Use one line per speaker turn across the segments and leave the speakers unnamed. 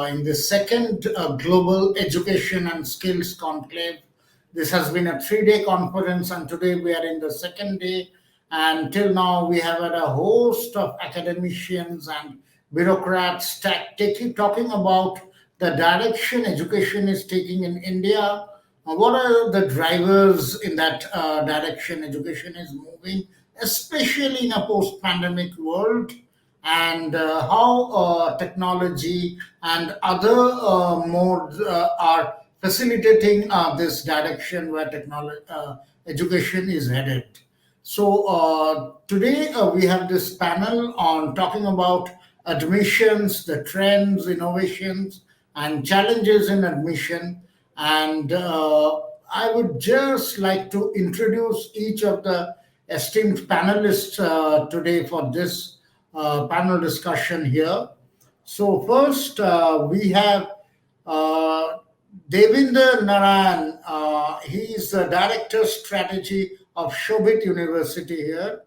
in the second Global Education and Skills Conclave. This has been a 3 day conference, and today we are in the second day. And till now, we have had a host of academicians and bureaucrats talking about the direction education is taking in India. What are the drivers in that direction education is moving, especially in a post pandemic world? And how technology and other modes are facilitating this direction where technology education is headed. So today we have this panel on talking about admissions, the trends, innovations, and challenges in admission. And I would just like to introduce each of the esteemed panelists today for this panel discussion here. So first we have uh, Devinder Narain. He is the Director Strategy of Shobhit University here.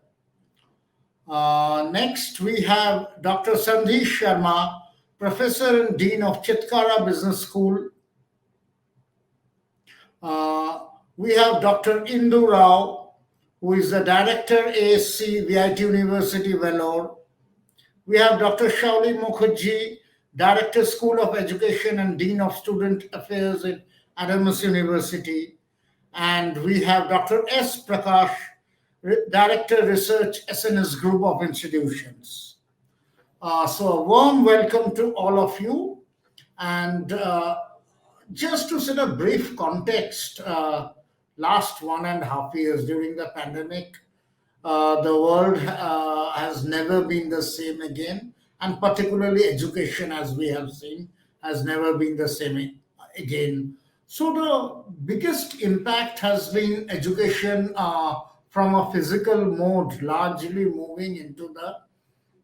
Next, we have Dr. Sandhir Sharma, Professor and Dean of Chitkara Business School. We have Dr. Indu Rao, who is the Director ASC, VIT University, Vellore. We have Dr. Shauli Mukherjee, Director School of Education and Dean of Student Affairs at Adamas University. And we have Dr. S. Prakash, Director Research, SNS Group of Institutions. So a warm welcome to all of you. And just to set a brief context, last 1.5 years during the pandemic, the world has never been the same again, and particularly education, as we have seen, has never been the same again. So the biggest impact has been education from a physical mode, largely moving into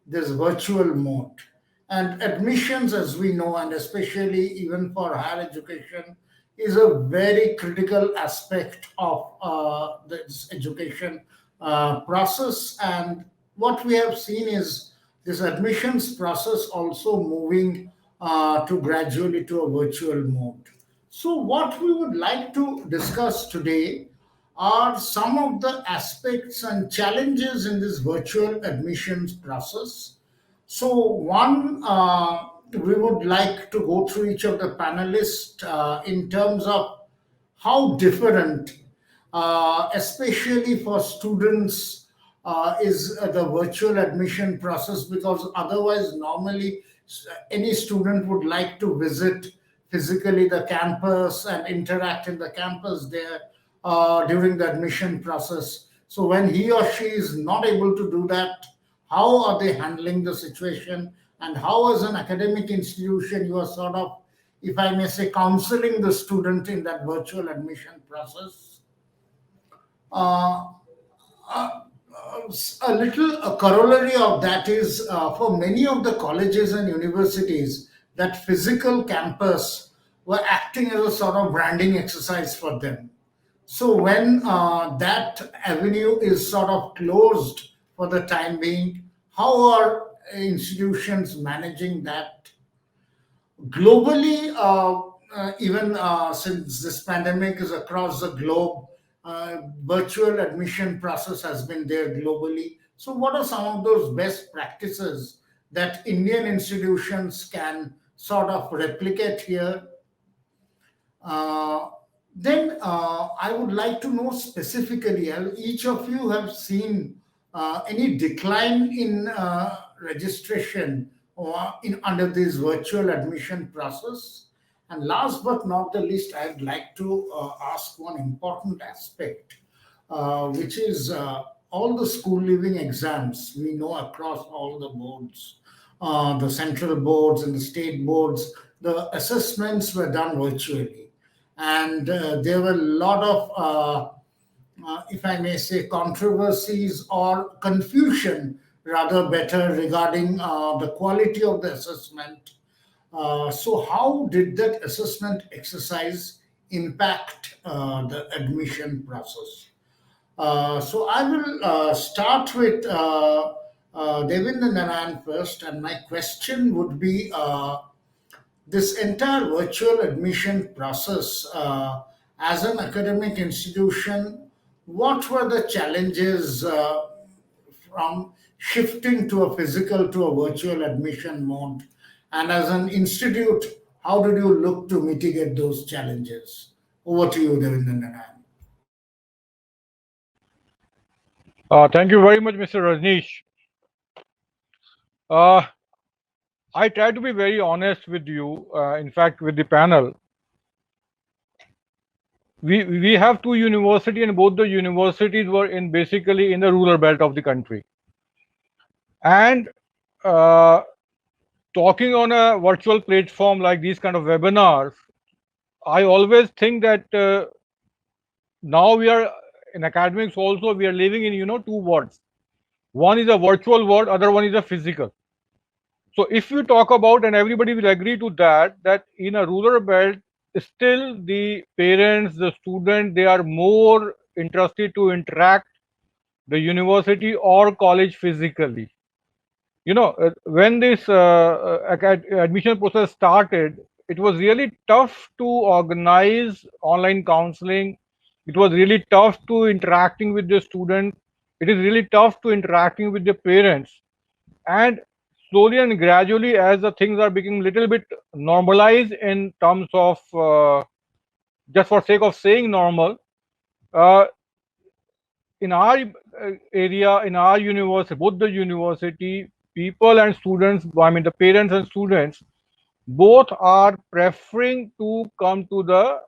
this virtual mode. And admissions, as we know, and especially even for higher education, is a very critical aspect of this education process. And what we have seen is this admissions process also moving to gradually to a virtual mode. So, what we would like to discuss today are some of the aspects and challenges in this virtual admissions process. So, one, we would like to go through each of the panelists in terms of how different, especially for students, is the virtual admission process, because otherwise, normally, any student would like to visit physically the campus and interact in the campus there during the admission process. So, when he or she is not able to do that, how are they handling the situation? And how, as an academic institution, you are sort of, if I may say, counseling the student in that virtual admission process? Uh, uh, a little a corollary of that is for many of the colleges and universities, that physical campus were acting as a sort of branding exercise for them. So when that avenue is sort of closed for the time being, how are institutions managing that? Globally, even since this pandemic is across the globe, virtual admission process has been there globally. So, what are some of those best practices that Indian institutions can sort of replicate here? Uh, then I would like to know specifically, each of you have seen any decline in registration or in under this virtual admission process. And last but not the least, I'd like to ask one important aspect, which is all the school leaving exams we know across all the boards, the central boards and the state boards, the assessments were done virtually. And there were a lot of, if I may say, controversies or confusion, rather better, regarding the quality of the assessment. So, how did that assessment exercise impact the admission process? So, I will start with Devinder Narain first, and my question would be, this entire virtual admission process, as an academic institution, what were the challenges from shifting to a physical to a virtual admission mode? And as an institute, how did you look to mitigate those challenges? Over to you, Devinder and Narain.
Thank you very much, Mr. Rajneesh. Uh, I try to be very honest with you. In fact, with the panel, we have two universities, and both the universities were in basically in the rural belt of the country. And uh, talking on a virtual platform like these kind of webinars, I always think that now we are in academics also we are living in two worlds. One is a virtual world, other one is a physical. So if you talk about, and everybody will agree to that, that in a rural belt, still the parents, the student, they are more interested to interact the university or college physically. When this admission process started, it was really tough to organize online counseling. It was really tough to interacting with the student. It is really tough to interacting with the parents. And slowly and gradually, as the things are becoming little bit normalized in terms of just for sake of saying normal, uh, in our area, in our university, both the university, people and students, I mean the parents and students, both are preferring to come to the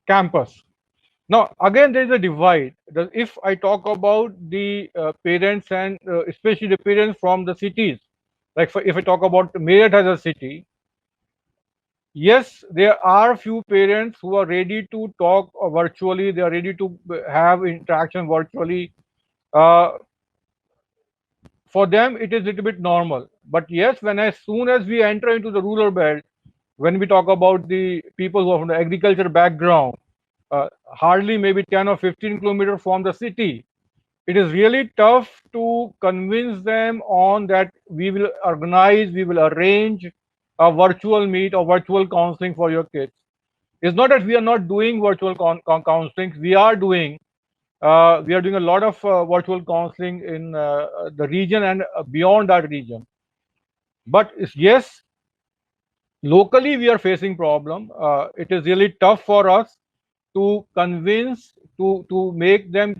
campus. Now, again, there is a divide. If I talk about the parents and especially the parents from the cities, like if I talk about Meerut as a city, yes, there are few parents who are ready to talk virtually. They are ready to have interaction virtually. Uh, for them, it is a little bit normal. But yes, when as soon as we enter into the rural belt, when we talk about the people who are from the agriculture background, hardly maybe 10 or 15 kilometers from the city, it is really tough to convince them on that we will organize, we will arrange a virtual meet or virtual counseling for your kids. It's not that we are not doing virtual counseling. We are doing a lot of virtual counseling in the region and beyond that region. But yes, locally we are facing problem. It is really tough for us to convince to make them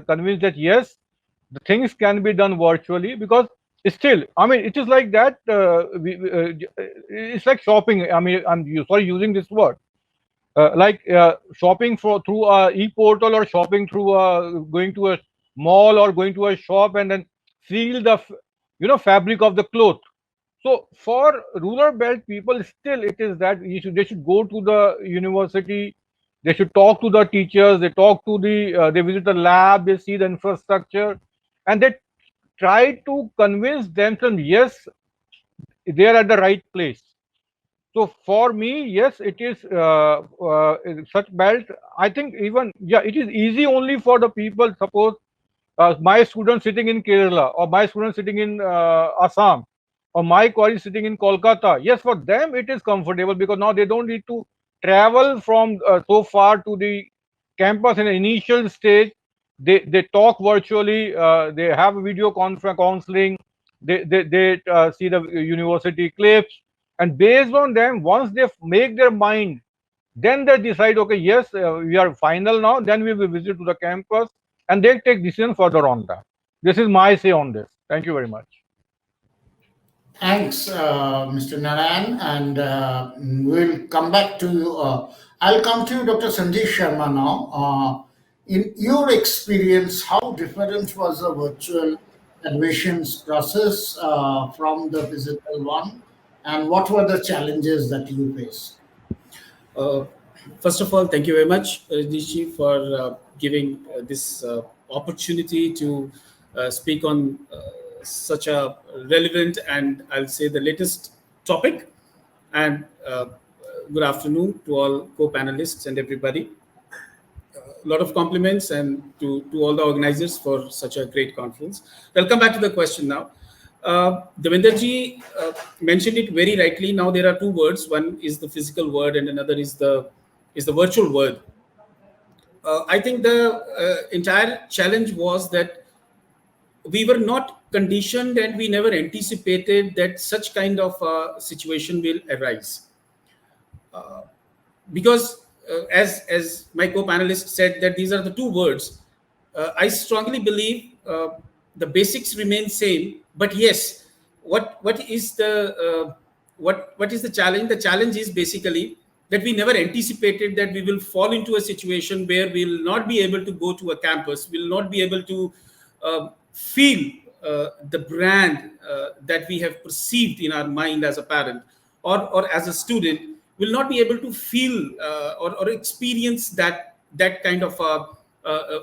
convinced that yes, the things can be done virtually, because still, I mean, it is like that. It's like shopping. I mean, I'm sorry using this word. Like shopping for through a e-portal, or shopping through going to a mall or going to a shop and then feel the fabric of the cloth. So for rural belt people, still it is that they should go to the university, they should talk to the teachers, they talk to they visit the lab, they see the infrastructure, and they try to convince themselves yes, they are at the right place. So for me, yes, it is such belt. I think even yeah, it is easy only for the people. Suppose my student sitting in Kerala, or my student sitting in Assam, or my colleague sitting in Kolkata. Yes, for them it is comfortable, because now they don't need to travel from so far to the campus in the initial stage. They talk virtually. They have video conference counseling. They see the university clips, and based on them, once they make their mind, then they decide, okay, yes, we are final now. Then we will visit to the campus, and they'll take decision further on that. This is my say on this. Thank you very much.
Thanks, Mr. Narain, and we'll come back to you. I'll come to you, Dr. Sanjay Sharma now. In your experience, how different was the virtual admissions process from the physical one, and what were the challenges that you faced?
Uh, First of all, thank you very much, Rajneesh, for giving this opportunity to speak on such a relevant and I'll say the latest topic. And good afternoon to all co-panelists and everybody. A lot of compliments and to all the organizers for such a great conference. I'll come back to the question now. Devinder ji mentioned it very rightly. Now there are two words. One is the physical word, and another is the virtual word. I think the entire challenge was that we were not conditioned, and we never anticipated that such kind of situation will arise. Because as my co-panelist said, that these are the two words. I strongly believe the basics remain same, but yes, what is the what is the challenge? The challenge is basically that we never anticipated that we will fall into a situation where we'll not be able to go to a campus, we'll not be able to feel the brand that we have perceived in our mind as a parent, or as a student, will not be able to feel or experience that kind of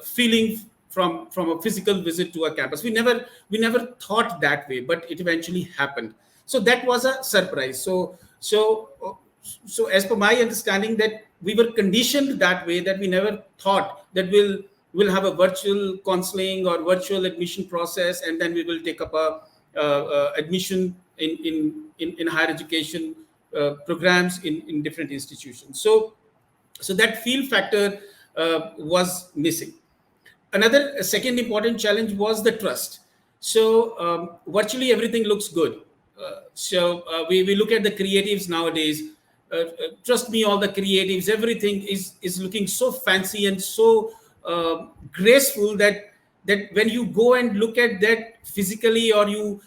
feeling from a physical visit to a campus. We never thought that way, but it eventually happened. So that was a surprise. So as per my understanding, that we were conditioned that way, that we never thought that we'll have a virtual counseling or virtual admission process, and then we will take up a admission in higher education programs in different institutions. So that feel factor was missing. Another second important challenge was the trust. So virtually everything looks good. We look at the creatives nowadays. Trust me, all the creatives, everything is looking so fancy and so graceful that when you go and look at that physically, or you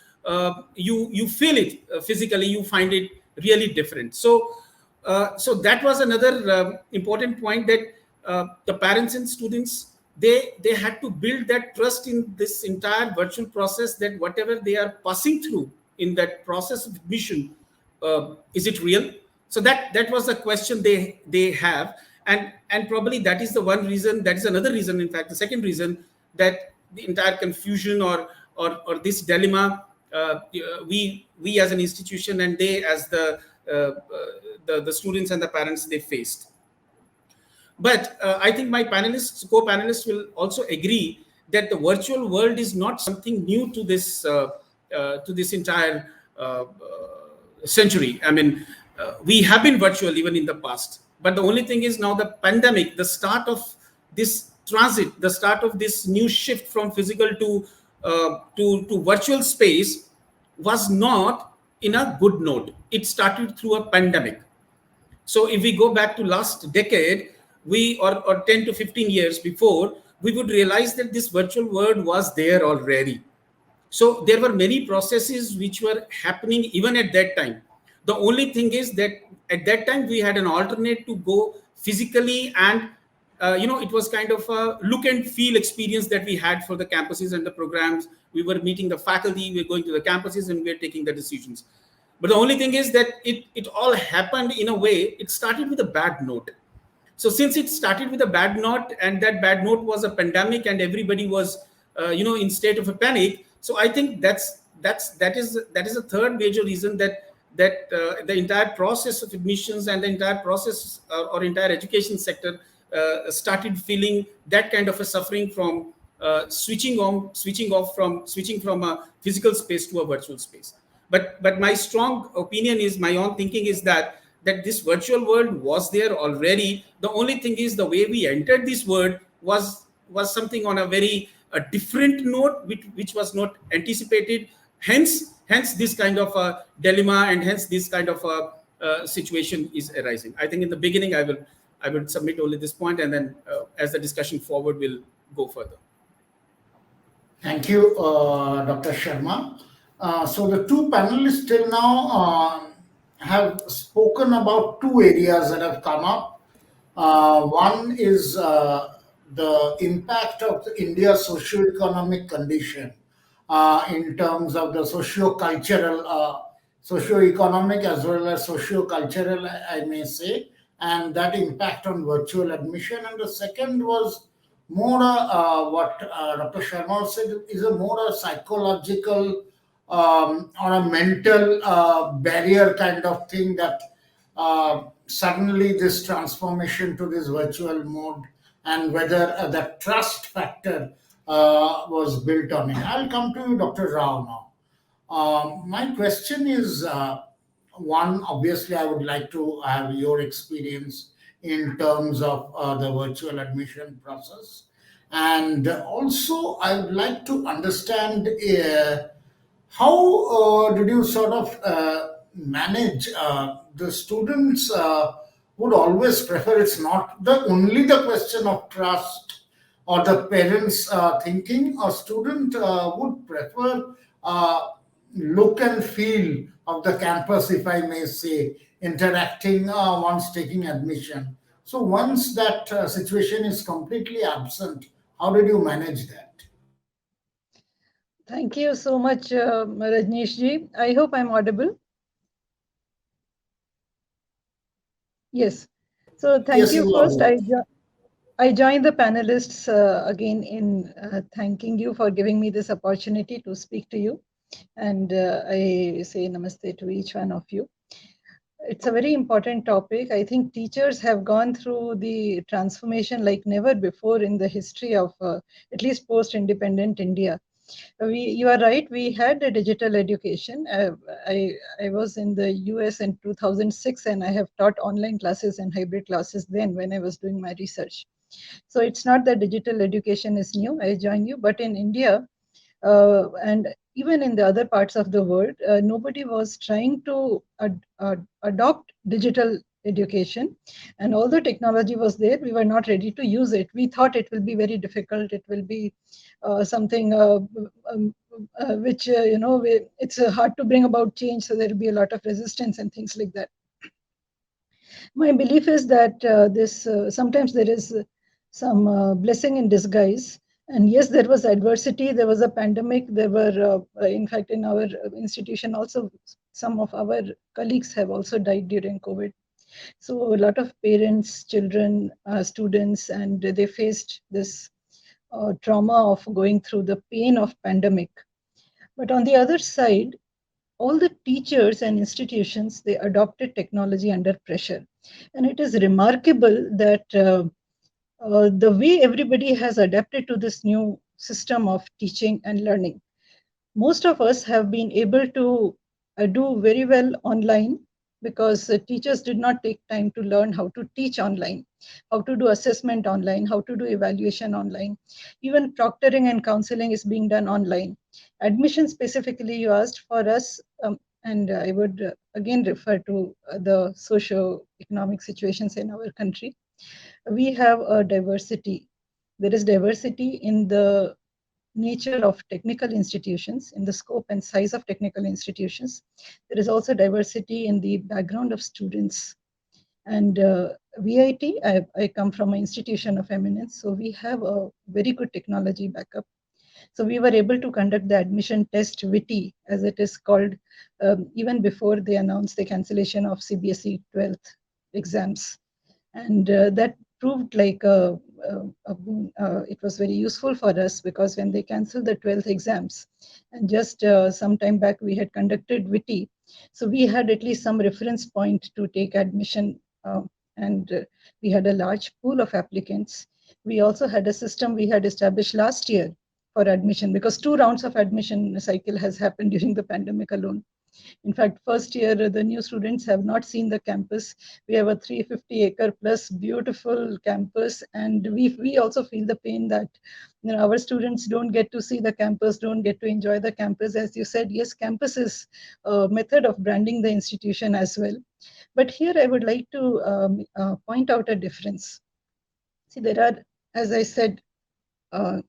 feel it physically, you find it really different. So that was another important point, that the parents and students, they had to build that trust in this entire virtual process, that whatever they are passing through in that process of admission, is it real? So that was the question they have, and probably that is the one reason. That is another reason, in fact, the second reason, that the entire confusion or this dilemma, we as an institution, and they as the students and the parents, they faced. But I think my co-panelists will also agree that the virtual world is not something new to this entire century. I mean, we have been virtual even in the past. But the only thing is, now the pandemic, the start of this transit, the start of this new shift from physical to virtual space, was not in a good note. It started through a pandemic. So if we go back to last decade, or 10 to 15 years before, we would realize that this virtual world was there already. So there were many processes which were happening even at that time. The only thing is that at that time we had an alternate to go physically, and it was kind of a look and feel experience that we had for the campuses and the programs. We were meeting the faculty, we were going to the campuses, and we were taking the decisions. But the only thing is that it all happened in a way, it started with a bad note. So since it started with a bad note, and that bad note was a pandemic, and everybody was in state of a panic. So I think that is a third major reason that the entire process of admissions and the entire process or entire education sector started feeling that kind of a suffering from switching from a physical space to a virtual space. But my strong opinion is, my own thinking is that this virtual world was there already. The only thing is, the way we entered this world was something on a very different note, which was not anticipated. Hence this kind of a dilemma, and hence this kind of a situation is arising. I think in the beginning I will submit only this point, and then as the discussion forward, we'll go further.
Thank you, Dr. Sharma. So the two panelists till now have spoken about two areas that have come up. One is the impact of India's socio-economic condition in terms of the socio-cultural, socio-economic as well as socio-cultural, I may say, and that impact on virtual admission. And the second was more what Dr. Sharma said, is a more a psychological or a mental barrier kind of thing, that suddenly this transformation to this virtual mode, and whether the trust factor was built on it. I'll come to you, Dr. Rao, now. My question is one, obviously, I would like to have your experience in terms of the virtual admission process. And also, I would like to understand how did you sort of manage the students would always prefer, it's not the only the question of trust or the parents thinking, a student would prefer look and feel of the campus, if I may say, interacting once taking admission. So once that situation is completely absent, how did you manage that?
Thank you so much, Rajneesh ji. I hope I'm audible. Yes. So thank
Yes,
you.
you
First,
are.
I join the panelists again in thanking you for giving me this opportunity to speak to you. And I say namaste to each one of you. It's a very important topic. I think teachers have gone through the transformation like never before in the history of at least post-independent India. You are right. We had a digital education. I was in the US in 2006, and I have taught online classes and hybrid classes then when I was doing my research. So it's not that digital education is new. I join you, but in India, and even in the other parts of the world, nobody was trying to adopt digital education. And although technology was there, we were not ready to use it. We thought it will be very difficult. It will be something um, which, it's hard to bring about change. So there will be a lot of resistance and things like that. My belief is that this sometimes there is some blessing in disguise. And yes, there was adversity, there was a pandemic, there were, in fact, in our institution also, some of our colleagues have also died during COVID. So a lot of parents, children, students, and they faced this trauma of going through the pain of pandemic. But on the other side, all the teachers and institutions, they adopted technology under pressure. And it is remarkable that the way everybody has adapted to this new system of teaching and learning. Most of us have been able to do very well online because teachers did not take time to learn how to teach online, how to do assessment online, how to do evaluation online. Even proctoring and counseling is being done online. Admission specifically, you asked for us, and I would again refer to the socio-economic situations in our country. We have a diversity. There is diversity in the nature of technical institutions, in the scope and size of technical institutions. There is also diversity in the background of students. And VIT, I come from an institution of eminence, so we have a very good technology backup. So we were able to conduct the admission test VITI, as it is called, even before they announced the cancellation of CBSE 12th exams. And that proved like it was very useful for us, because when they canceled the 12th exams, and just some time back we had conducted VITI, so we had at least some reference point to take admission, and we had a large pool of applicants. We also had a system we had established last year for admission, because 2 rounds of admission cycle has happened during the pandemic alone. In fact, first year, the new students have not seen the campus. We have a 350-acre plus beautiful campus, and we also feel the pain that our students don't get to see the campus, don't get to enjoy the campus. As you said, yes, campus is a method of branding the institution as well. But here I would like to point out a difference. See, there are, as I said, uh,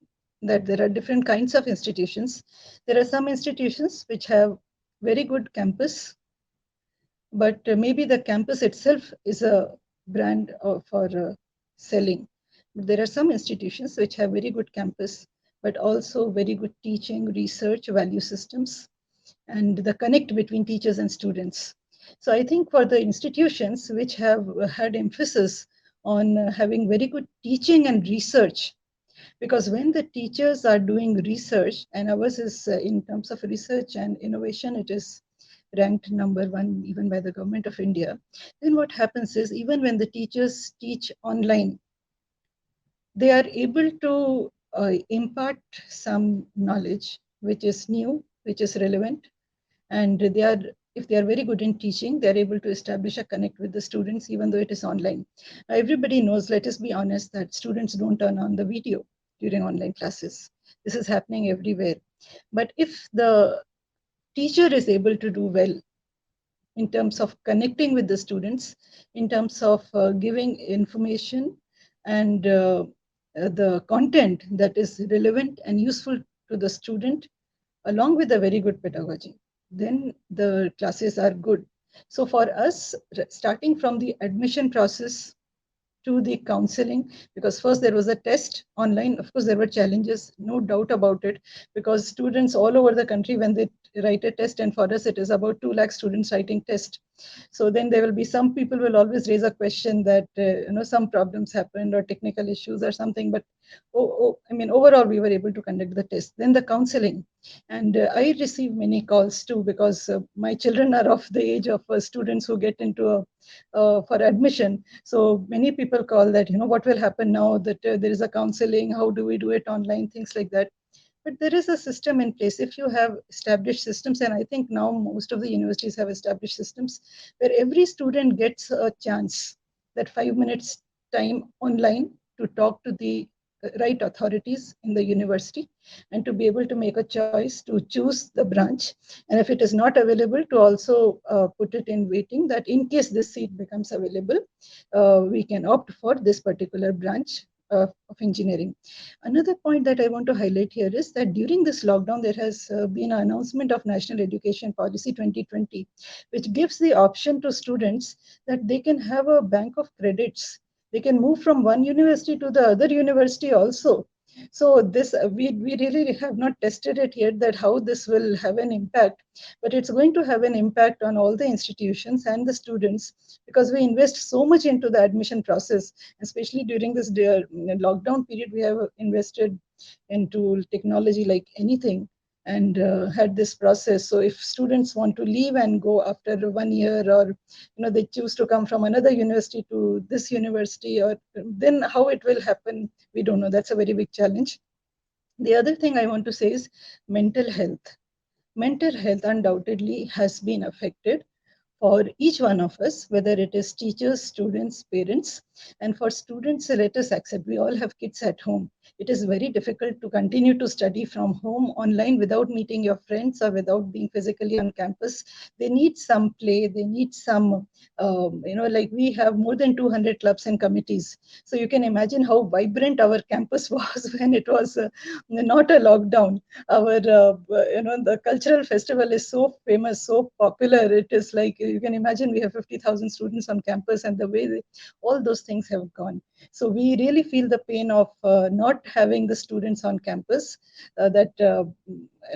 that there are different kinds of institutions. There are some institutions which have very good campus, but maybe the campus itself is a brand for selling. But there are some institutions which have very good campus, but also very good teaching, research, value systems, and the connect between teachers and students. So I think for the institutions which have had emphasis on having very good teaching and research, because when the teachers are doing research, and ours is in terms of research and innovation, it is ranked #1 even by the government of India, then what happens is, even when the teachers teach online, they are able to impart some knowledge which is new, which is relevant, and if they are very good in teaching, they are able to establish a connect with the students, even though it is online. Everybody knows, let us be honest, that students don't turn on the video during online classes. This is happening everywhere. But if the teacher is able to do well in terms of connecting with the students, in terms of giving information and the content that is relevant and useful to the student, along with a very good pedagogy, then the classes are good. So for us, starting from the admission process to the counseling, because first there was a test online. Of course, there were challenges, no doubt about it, because students all over the country, when they write a test, and for us it is about 2 lakh students writing test. So then there will be some people will always raise a question that some problems happened or technical issues or something. But I mean, overall we were able to conduct the test. Then the counseling, and I receive many calls too, because my children are of the age of students who get into for admission. So many people call that, what will happen now that there is a counseling, how do we do it online, things like that. But there is a system in place. If you have established systems, and I think now most of the universities have established systems, where every student gets a chance, that 5 minutes time online to talk to the right authorities in the university, and to be able to make a choice to choose the branch. And if it is not available, to also put it in waiting, that in case this seat becomes available, we can opt for this particular branch of engineering. Another point that I want to highlight here is that during this lockdown, there has been an announcement of National Education Policy 2020, which gives the option to students that they can have a bank of credits. They can move from one university to the other university also. So this we really have not tested it yet, that how this will have an impact, but it's going to have an impact on all the institutions and the students, because we invest so much into the admission process, especially during this lockdown period. We have invested into technology like anything, and had this process. So if students want to leave and go after 1 year, or they choose to come from another university to this university, or then how it will happen, we don't know. That's a very big challenge. The other thing I want to say is mental health. Mental health undoubtedly has been affected for each one of us, whether it is teachers, students, parents. And for students, let us accept, we all have kids at home. It is very difficult to continue to study from home online without meeting your friends or without being physically on campus. They need some play, they need some, like we have more than 200 clubs and committees. So you can imagine how vibrant our campus was when it was not a lockdown. Our, the cultural festival is so famous, so popular. It is like, you can imagine, we have 50,000 students on campus, and the way all those things have gone. So we really feel the pain of not having the students on campus, that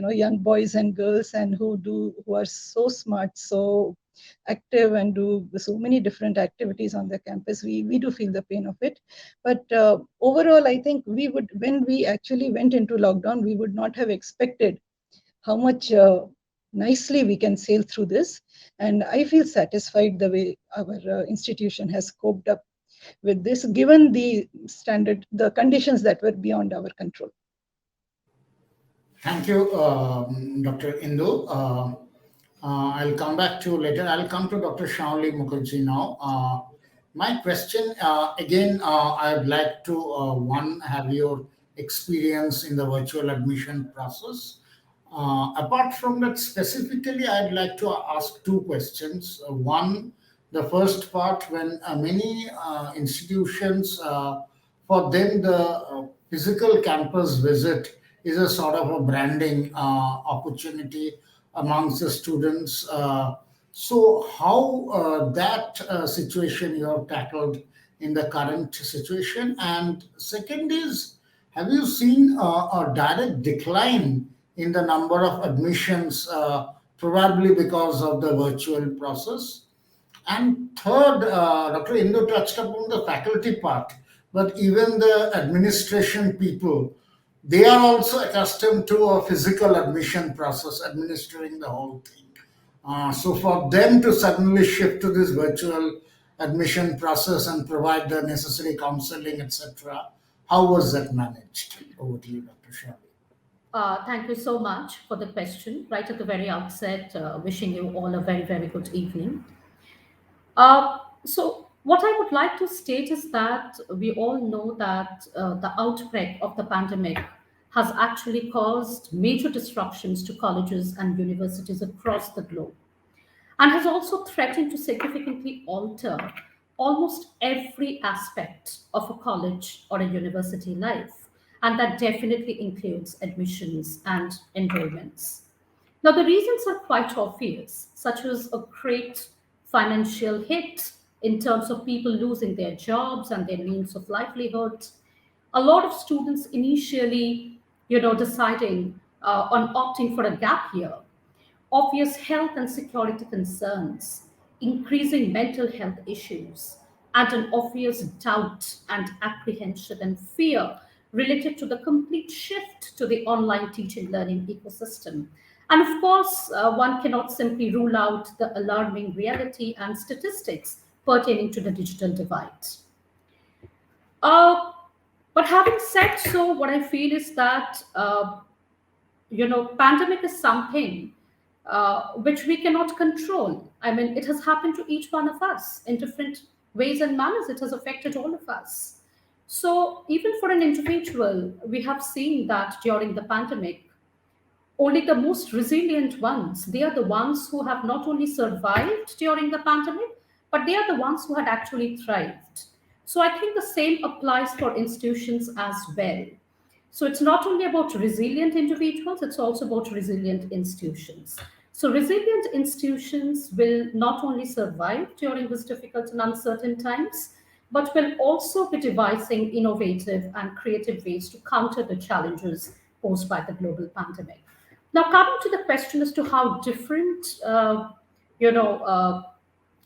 young boys and girls, and who are so smart, so active, and do so many different activities on the campus. We do feel the pain of it. But overall, I think we would, when we actually went into lockdown, we would not have expected how much nicely we can sail through this. And I feel satisfied the way our institution has coped up with this, given the conditions that were beyond our control.
Thank you, Dr. Indu. I'll come back to later. I'll come to Dr. Shauli Mukherjee now. My question, again, I'd like to, one, have your experience in the virtual admission process. Apart from that, specifically, I'd like to ask two questions. One, the first part, when many institutions, for them, the physical campus visit is a sort of a branding opportunity amongst the students. So, how that situation you have tackled in the current situation? And second is, have you seen a direct decline in the number of admissions, probably because of the virtual process? And third, Dr. Indu touched upon the faculty part, but even the administration people, they are also accustomed to a physical admission process, administering the whole thing. So for them to suddenly shift to this virtual admission process and provide the necessary counseling, etc., how was that managed? Over to you, Dr. Shauli.
Thank you so much for the question. Right at the very outset, wishing you all a very, very good evening. What I would like to state is that we all know that the outbreak of the pandemic has actually caused major disruptions to colleges and universities across the globe, and has also threatened to significantly alter almost every aspect of a college or a university life. And that definitely includes admissions and enrollments. Now, the reasons are quite obvious, such as a great financial hit in terms of people losing their jobs and their means of livelihood. A lot of students initially, deciding on opting for a gap year, obvious health and security concerns, increasing mental health issues, and an obvious doubt and apprehension and fear related to the complete shift to the online teaching learning ecosystem. And of course, one cannot simply rule out the alarming reality and statistics pertaining to the digital divide. Uh, but having said so, what I feel is that pandemic is something which we cannot control. I mean, it has happened to each one of us in different ways and manners. It has affected all of us. So even for an individual, we have seen that during the pandemic, only the most resilient ones, they are the ones who have not only survived during the pandemic, but they are the ones who had actually thrived. So I think the same applies for institutions as well. So it's not only about resilient individuals, it's also about resilient institutions. So resilient institutions will not only survive during these difficult and uncertain times, but will also be devising innovative and creative ways to counter the challenges posed by the global pandemic. Now, coming to the question as to how different, you know, uh,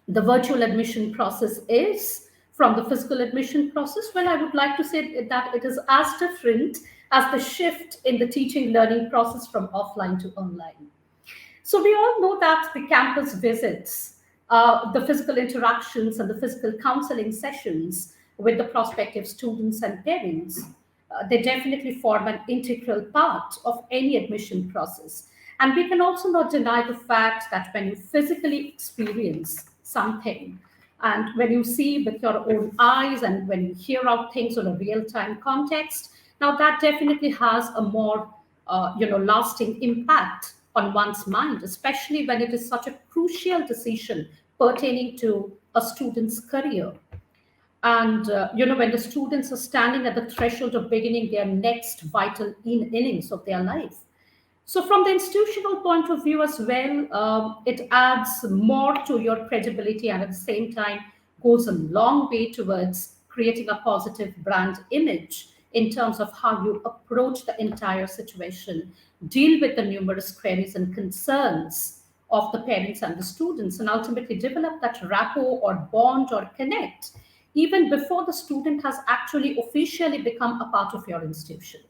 the virtual admission process is from the physical admission process, well, I would like to say that it is as different as the shift in the teaching learning process from offline to online. So we all know that the campus visits, the physical interactions, and the physical counseling sessions with the prospective students and parents, they definitely form an integral part of any admission process. And we can also not deny the fact that when you physically experience something, and when you see with your own eyes and when you hear out things on a real-time context, now that definitely has a more lasting impact on one's mind, especially when it is such a crucial decision pertaining to a student's career. And when the students are standing at the threshold of beginning their next vital innings of their life. So, from the institutional point of view as well, it adds more to your credibility and at the same time goes a long way towards creating a positive brand image in terms of how you approach the entire situation, deal with the numerous queries and concerns of the parents and the students, and ultimately develop that rapport or bond or connect even before the student has actually officially become a part of your institution.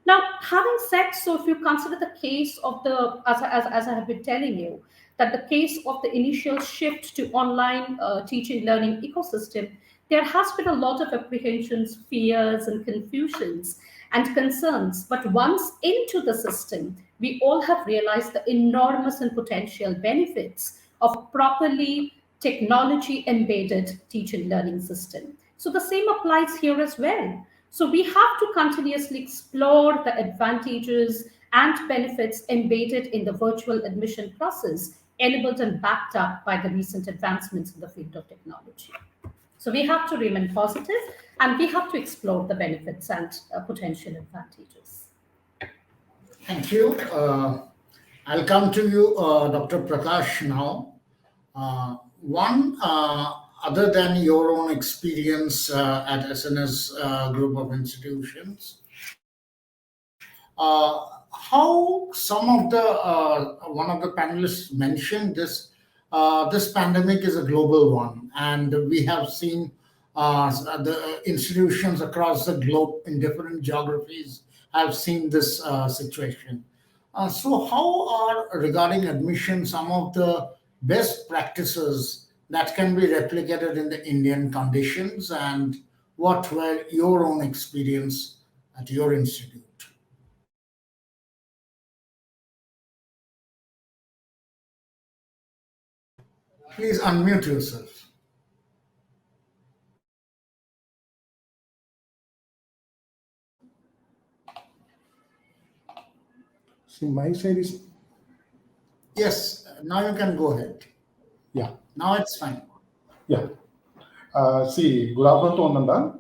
Now, having said so, if you consider the case of the, as I have been telling you, that the case of the initial shift to online teaching learning ecosystem, there has been a lot of apprehensions, fears, and confusions and concerns. But once into the system, we all have realized the enormous and potential benefits of properly technology embedded teaching learning system. So the same applies here as well. So we have to continuously explore the advantages and benefits embedded in the virtual admission process, enabled and backed up by the recent advancements in the field of technology. So we have to remain positive and we have to explore the benefits and potential advantages.
Thank you. I'll come to you, Dr. Prakash, now. One, other than your own experience at SNS group of institutions, how some of the one of the panelists mentioned this this pandemic is a global one, and we have seen the institutions across the globe in different geographies have seen this situation. So, how are regarding admission some of the best practices that can be replicated in the Indian conditions, and what were your own experience at your institute? Please unmute yourself.
See, my side is,
Yes, now you can go ahead.
yeah,
Now it's fine.
yeah. See, good afternoon to Ananda.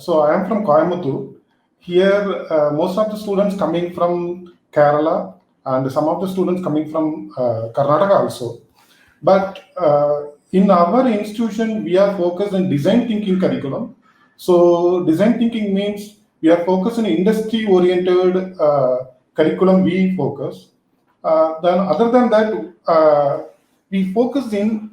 So I am from Coimbatore. Here, most of the students coming from Kerala and some of the students coming from Karnataka also. But in our institution, we are focused on design thinking curriculum. So design thinking means we are focused on industry-oriented curriculum. We focus. Then other than that, we focus in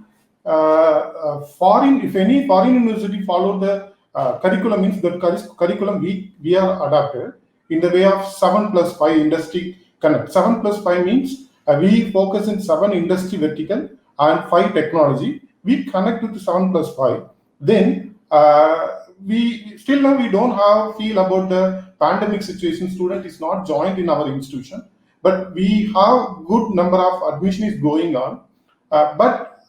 foreign. If any foreign university follow the curriculum, means the curriculum we are adapted in the way of 7+5 industry connect. 7+5 means we focus in 7 industry vertical and 5 technology. We connect with 7+5. Then we still now we don't have feel about the pandemic situation. Student is not joined in our institution, but we have good number of admission is going on. But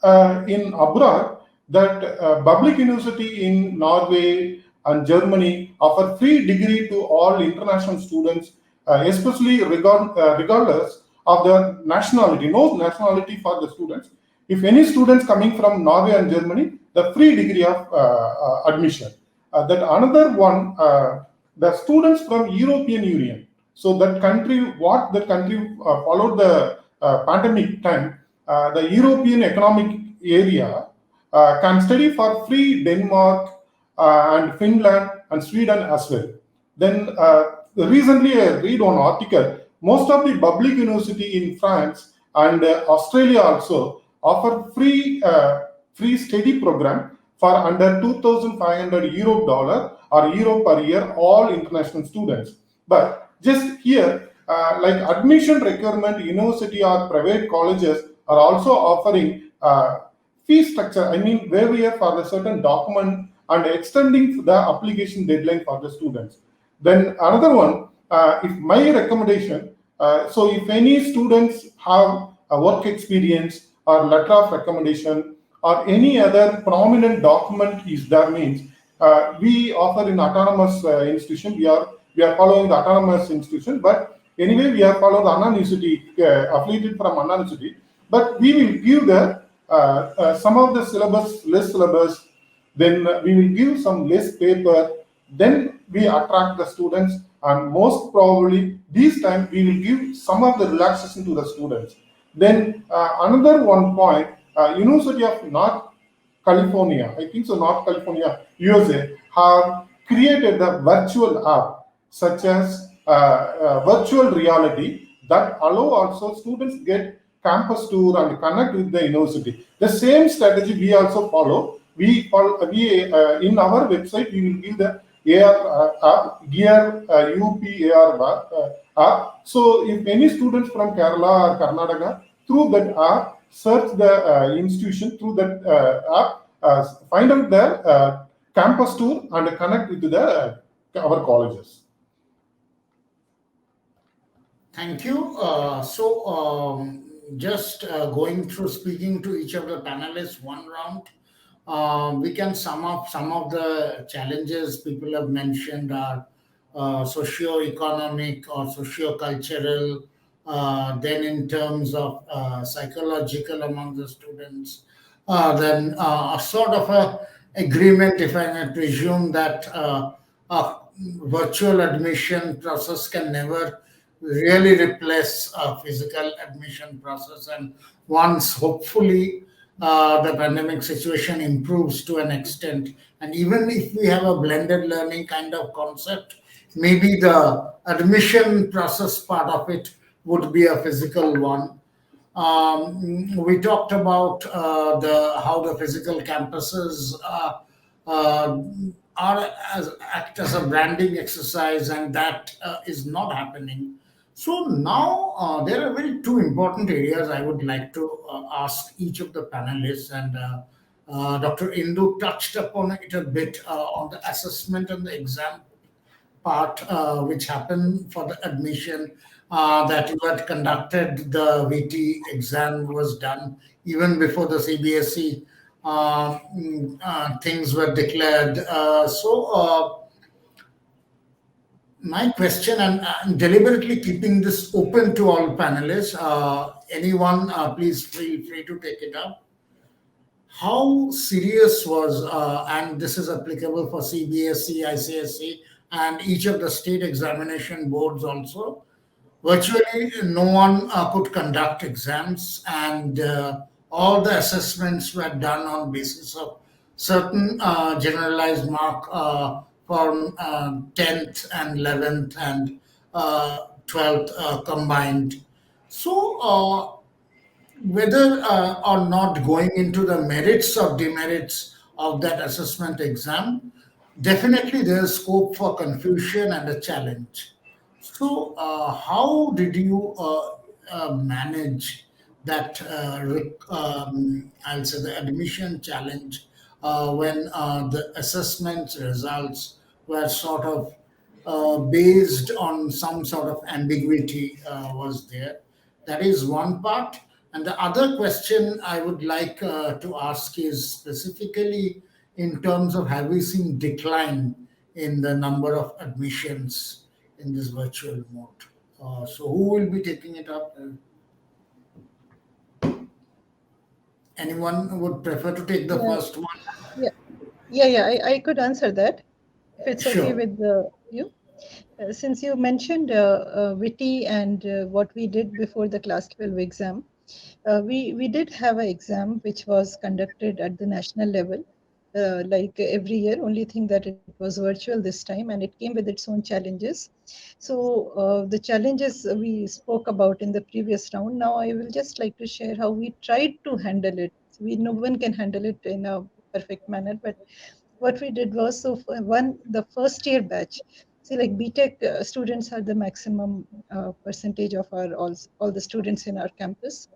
in abroad, that public university in Norway and Germany offer free degree to all international students, especially regardless of the nationality. No nationality for the students. If any students coming from Norway and Germany, the free degree of admission. That another one, the students from European Union. So that country, what the country followed the pandemic time, the European Economic Area can study for free Denmark and Finland and Sweden as well. Then recently I read one article, most of the public university in France and Australia also offer free study program for under 2,500 euro dollar or euro per year, all international students. But just here, like admission requirement, university or private colleges are also offering fee structure, I mean waiver for a certain document and extending the application deadline for the students. Then another one, if my recommendation, so if any students have a work experience or letter of recommendation or any other prominent document is there, means we offer in autonomous institution. We are following the autonomous institution, but anyway we are following the Anna University, affiliated from Anna University. But we will give the some of the syllabus, less syllabus. Then we will give some less paper. Then we attract the students, and most probably this time we will give some of the relaxation to the students. Then another one point, University of North California, I think so, North California, USA, have created the virtual app such as virtual reality that allow also students get campus tour and connect with the university. The same strategy we also follow. We in our website we will give the AR app, Gear UP app. So if any students from Kerala or Karnataka, through that app, search the institution through that app, find out the campus tour and connect with the our colleges.
Thank you. Just going through speaking to each of the panelists one round, we can sum up some of the challenges people have mentioned are socio-economic or socio-cultural, then in terms of psychological among the students, then a sort of a agreement, if I may presume, that a virtual admission process can never really replace a physical admission process. And once hopefully the pandemic situation improves to an extent, and even if we have a blended learning kind of concept, maybe the admission process part of it would be a physical one. We talked about how the physical campuses act as a branding exercise, and that is not happening. So now there are very two important areas I would like to ask each of the panelists, and Dr. Indu touched upon it a bit on the assessment and the exam part, which happen for the admission. that you had conducted the VT exam was done even before the CBSE things were declared. My question, and I'm deliberately keeping this open to all panelists, anyone, please feel free to take it up. How serious was, and this is applicable for CBSE, ICSE, and each of the state examination boards also, virtually no one could conduct exams, and all the assessments were done on basis of certain generalized mark for 10th and 11th and 12th combined. Whether or not going into the merits or demerits of that assessment exam, definitely there's scope for confusion and a challenge. How did you manage that? I'll say the admission challenge when the assessment results were sort of based on some sort of ambiguity was there. That is one part. And the other question I would like to ask is specifically in terms of have we seen decline in the number of admissions in this virtual mode? So who will be taking it up? Anyone would prefer to take the
Yeah,
first one?
I could answer that if it's okay
Sure.
with you. Since you mentioned witty and what we did before the class 12 exam, we did have an exam which was conducted at the national level, like every year. Only thing that it was virtual this time, and it came with its own challenges. So the challenges we spoke about in the previous round. Now I will just like to share how we tried to handle it. No one can handle it in a perfect manner, but what we did was, so for the first year batch, see, like BTech students are the maximum percentage of all the students in our campus.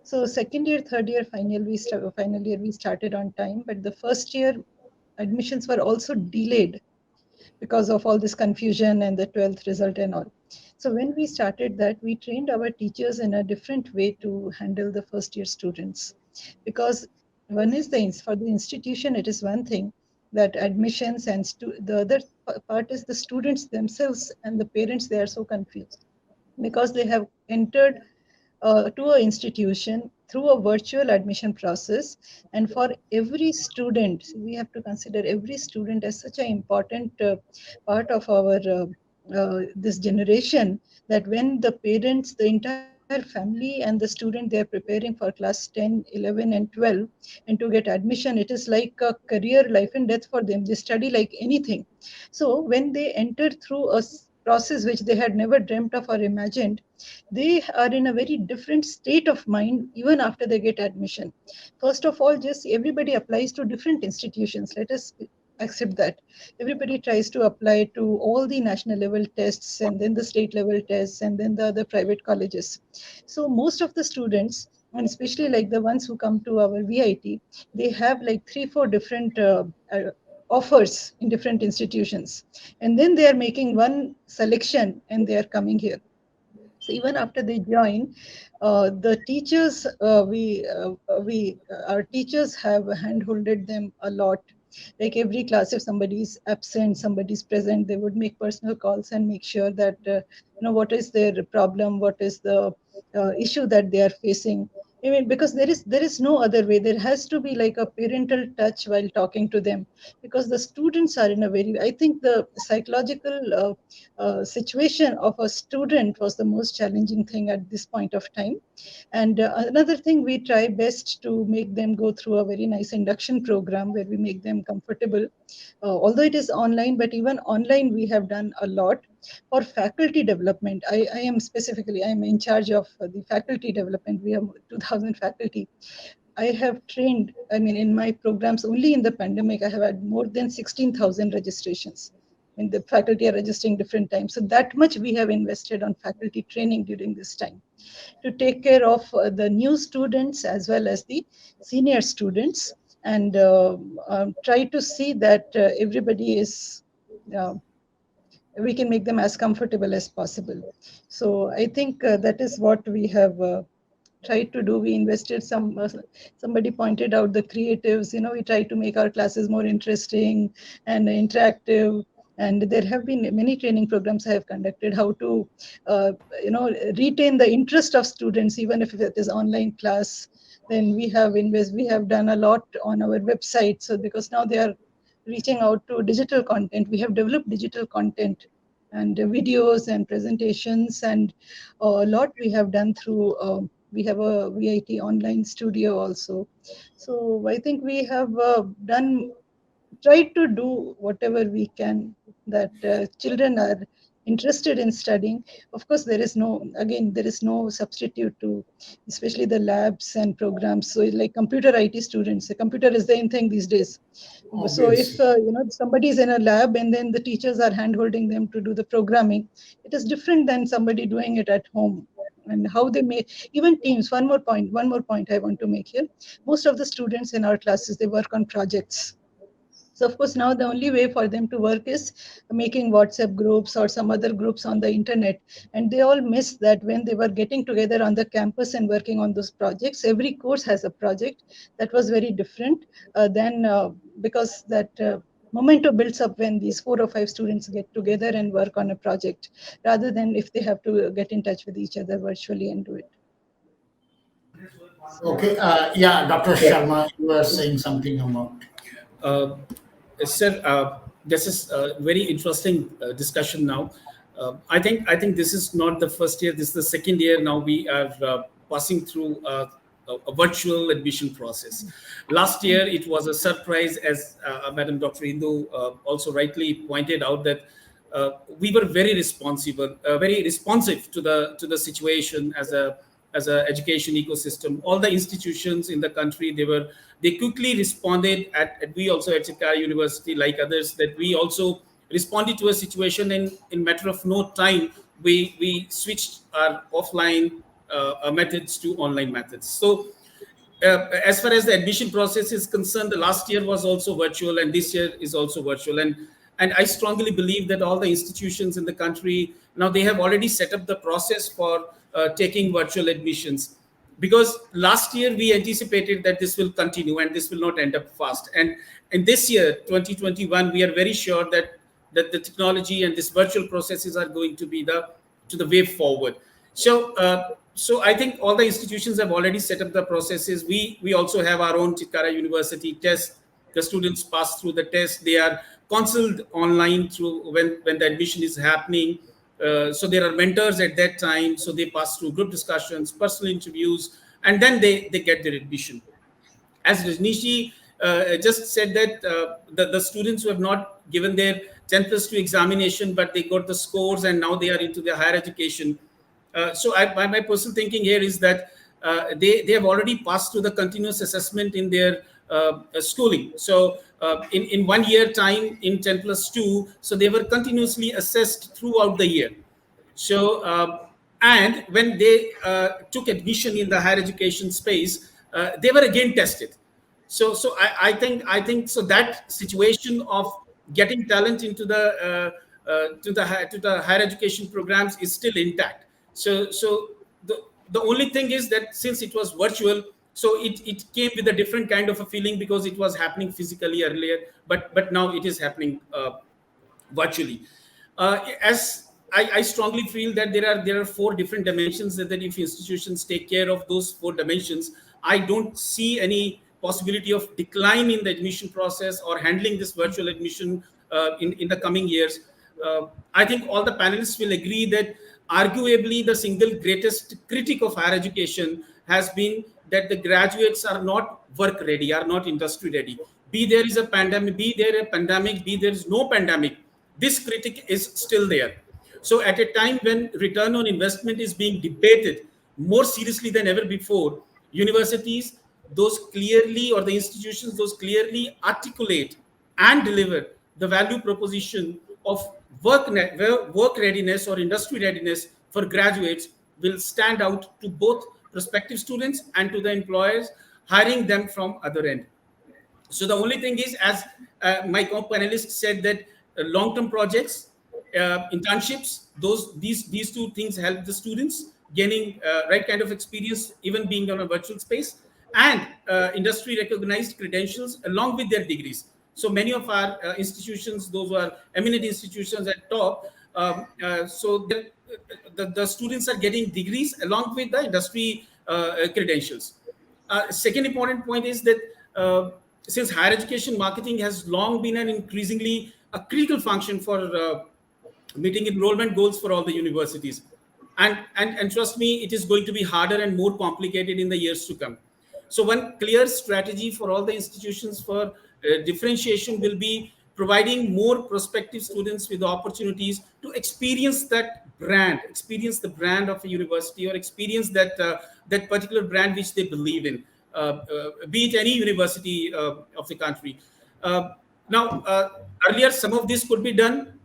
So second year, third year, final year we started on time, but the first year admissions were also delayed because of all this confusion and the 12th result and all. So when we started that, we trained our teachers in a different way to handle the first year students. Because one is for the institution, it is one thing that admissions and the other part is the students themselves and the parents, they are so confused because they have entered to an institution through a virtual admission process. And for every student, we have to consider every student as such an important part of our this generation, that when the parents, the entire family and the student, they are preparing for class 10, 11 and 12, and to get admission, it is like a career, life and death for them. They study like anything. So when they enter through a process which they had never dreamt of or imagined, they are in a very different state of mind even after they get admission. First of all, just everybody applies to different institutions. Let us accept that. Everybody tries to apply to all the national level tests and then the state level tests and then the other private colleges. So most of the students, and especially like the ones who come to our VIT, they have like 3-4 different offers in different institutions. And then they are making one selection and they are coming here. So even after they join, the teachers, our teachers have handholded them a lot. Like every class, if somebody is absent, somebody is present, they would make personal calls and make sure that what is their problem, what is the issue that they are facing. I mean, because there is no other way. There has to be like a parental touch while talking to them, because the students are in a very. I think the psychological situation of a student was the most challenging thing at this point of time. And another thing, we try best to make them go through a very nice induction program where we make them comfortable. Although it is online, but even online we have done a lot for faculty development. I am in charge of the faculty development. We have 2,000 faculty. I have trained, I mean, in my programs, only in the pandemic, I have had more than 16,000 registrations. And the faculty are registering different times. So that much we have invested on faculty training during this time to take care of the new students as well as the senior students, and try to see that everybody is uh, we can make them as comfortable as possible. So I think that is what we have tried to do. We invested somebody pointed out the creatives, we try to make our classes more interesting and interactive. And there have been many training programs I have conducted, how to, retain the interest of students, even if it is online class. Then we have done a lot on our website. So because now they are reaching out to digital content, we have developed digital content and videos and presentations, and a lot we have done through, we have a VIT online studio also. So I think we have tried to do whatever we can, that children are interested in studying. Of course, there is no substitute to, especially the labs and programs. So like computer IT students, the computer is the in thing these days. So if somebody is in a lab and then the teachers are hand holding them to do the programming, it is different than somebody doing it at home. And how they make, even teams. One more point I want to make here. Most of the students in our classes, they work on projects. So of course, now the only way for them to work is making WhatsApp groups or some other groups on the internet. And they all miss that when they were getting together on the campus and working on those projects. Every course has a project. That was very different than because that momentum builds up when these 4 or 5 students get together and work on a project, rather than if they have to get in touch with each other virtually and do it.
Okay. Yeah, Dr. Sharma, you were saying something about.
Uh, Sir, this is a very interesting discussion now. I think this is not the first year. This is the second year now we are passing through a virtual admission process. Last year it was a surprise, as Madam Dr. Indu also rightly pointed out, that we were very responsive to the situation as a education ecosystem. All the institutions in the country, they quickly responded. We also at Chitkara University, like others, that we also responded to a situation in matter of no time. We switched our offline methods to online methods. So as far as the admission process is concerned, the last year was also virtual, and this year is also virtual. And I strongly believe that all the institutions in the country now, they have already set up the process for taking virtual admissions, because last year we anticipated that this will continue and this will not end up fast. And this year, 2021, we are very sure that the technology and this virtual processes are going to be the way forward. So I think all the institutions have already set up the processes. We also have our own Chitkara University test. The students pass through the test. They are counseled online through when the admission is happening. So there are mentors at that time. So they pass through group discussions, personal interviews, and then they get their admission. As Rajneesh just said that the students who have not given their 10+2 examination, but they got the scores and now they are into their higher education. So my personal thinking here is that they have already passed through the continuous assessment in their schooling. So in 1 year time in 10+2, so they were continuously assessed throughout the year. So and when they took admission in the higher education space, they were again tested. So I think so that situation of getting talent into the to the higher education programs is still intact. So the only thing is that since it was virtual, so it came with a different kind of a feeling, because it was happening physically earlier, but now it is happening virtually. As I strongly feel that there are 4 different dimensions, that if institutions take care of those 4 dimensions, I don't see any possibility of decline in the admission process or handling this virtual admission in the coming years. I think all the panelists will agree that arguably the single greatest critic of higher education has been that the graduates are not work ready, are not industry ready. Be there is a pandemic, be there a pandemic, be there is no pandemic, this critic is still there. So at a time when return on investment is being debated more seriously than ever before, universities, those clearly, or the institutions, those clearly articulate and deliver the value proposition of work readiness or industry readiness for graduates, will stand out to both prospective students and to the employers hiring them from other end. So the only thing is, as my co-panelist said, that long-term projects, internships. These two things help the students gaining right kind of experience, even being on a virtual space, and industry recognized credentials along with their degrees. So many of our institutions, those who are eminent institutions at top, so the students are getting degrees along with the industry credentials. Second important point is that since higher education marketing has long been an increasingly a critical function for meeting enrollment goals for all the universities, and trust me, it is going to be harder and more complicated in the years to come. So one clear strategy for all the institutions for differentiation will be providing more prospective students with opportunities to experience the brand of a university, or experience that particular brand which they believe in, be it any university of the country. Earlier, some of this could be done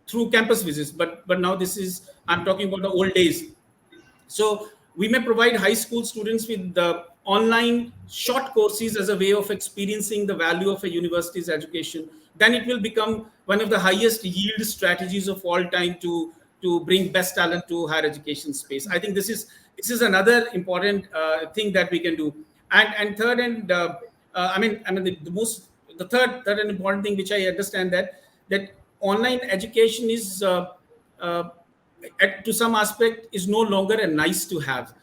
through campus visits, but now I'm talking about the old days. So we may provide high school students with the online short courses as a way of experiencing the value of a university's education. Then it will become one of the highest yield strategies of all time to bring best talent to higher education space. I think this is another important thing that we can do. And third, and the third and important thing which I understand that online education is to some aspect is no longer a nice to have.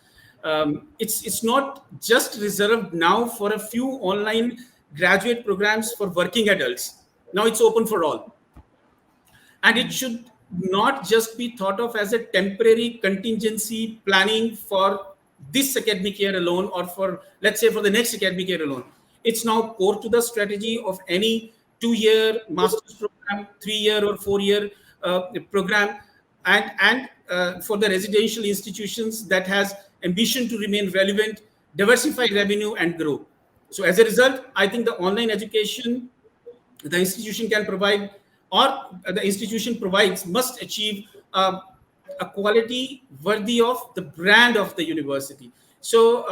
It's not just reserved now for a few online graduate programs for working adults. Now it's open for all, and it should not just be thought of as a temporary contingency planning for this academic year alone, or for, let's say, for the next academic year alone. It's now core to the strategy of any 2-year master's program, 3-year or 4-year program, and for the residential institutions that has ambition to remain relevant, diversify revenue, and grow. So as a result, I think the online education the institution can provide, or the institution provides, must achieve a quality worthy of the brand of the university. So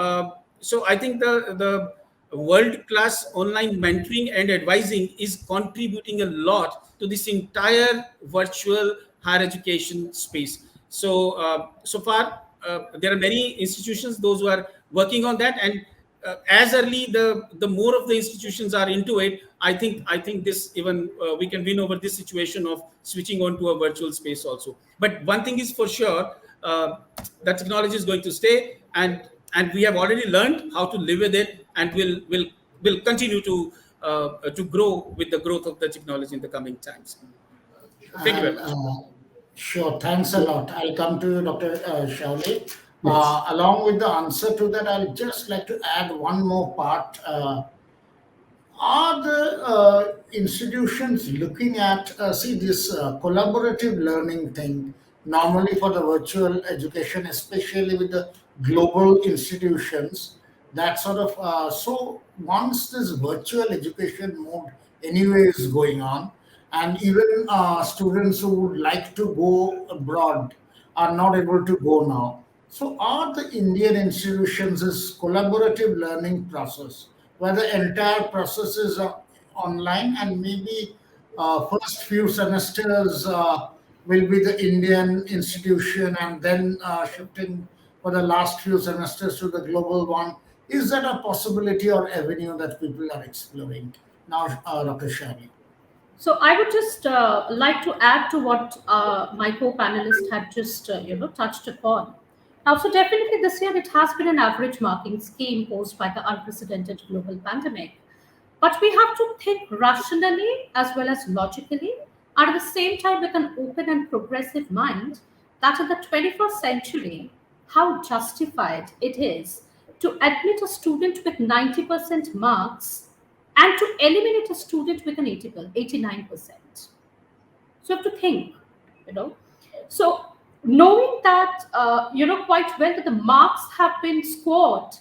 I think the world-class online mentoring and advising is contributing a lot to this entire virtual higher education space. So so far, there are many institutions, those who are working on that, and as early the more of the institutions are into it, I think this even we can win over this situation of switching on to a virtual space also. But one thing is for sure, that technology is going to stay, and we have already learned how to live with it, and will continue to grow with the growth of the technology in the coming times. Thank you very much.
Sure, thanks a lot. I'll come to you, Dr. Shauli.
Yes.
Along with the answer to that, I'll just like to add one more part. Are the institutions looking at, see, this collaborative learning thing, normally for the virtual education, especially with the global institutions, that sort of, so once this virtual education mode anyway is going on, and even students who would like to go abroad are not able to go now. So are the Indian institutions this collaborative learning process where the entire process is online, and maybe first few semesters will be the Indian institution, and then shifting for the last few semesters to the global one? Is that a possibility or avenue that people are exploring now, Dr. Shani?
So I would just like to add to what my co-panelist had just touched upon. Now, so definitely this year it has been an average marking scheme posed by the unprecedented global pandemic. But we have to think rationally as well as logically, and at the same time with an open and progressive mind, that in the 21st century, how justified it is to admit a student with 90% marks and to eliminate a student with an 89%. So you have to think, you know. So knowing that, quite well that the marks have been scored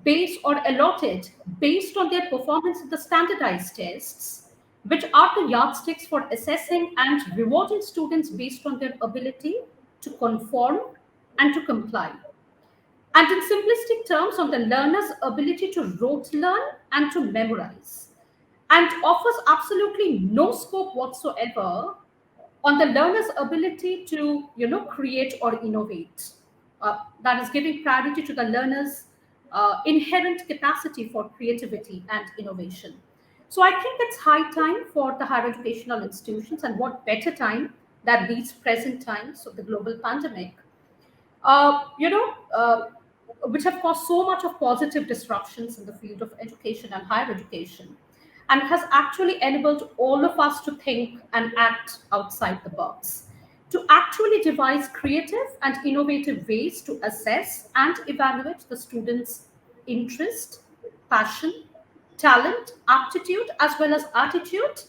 based or allotted based on their performance in the standardized tests, which are the yardsticks for assessing and rewarding students based on their ability to conform and to comply. And in simplistic terms, on the learner's ability to rote learn and to memorize, and offers absolutely no scope whatsoever on the learner's ability to, create or innovate. That is giving priority to the learner's inherent capacity for creativity and innovation. So I think it's high time for the higher educational institutions, and what better time than these present times of the global pandemic, uh, you know, uh, which have caused so much of positive disruptions in the field of education and higher education, and has actually enabled all of us to think and act outside the box, to actually devise creative and innovative ways to assess and evaluate the students' interest, passion, talent, aptitude, as well as attitude,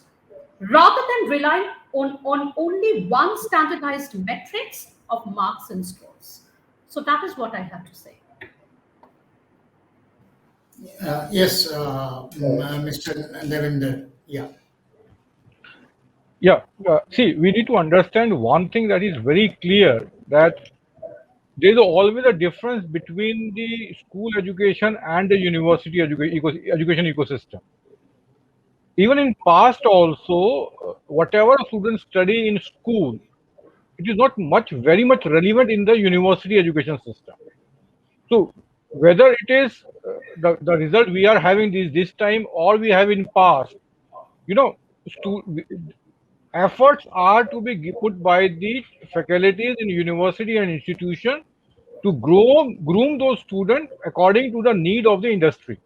rather than relying on only one standardized metrics of marks and scores. So that is what I have to say.
Yes, Mr. Devinder. Yeah.
Yeah. See, we need to understand one thing that is very clear, that there is always a difference between the school education and the university education ecosystem. Even in past also, whatever students study in school, it is not very much relevant in the university education system. So whether it is the result we are having this time, or we have in past, you know, stu- efforts are to be put by the faculties in university and institution to groom those students according to the need of the industry.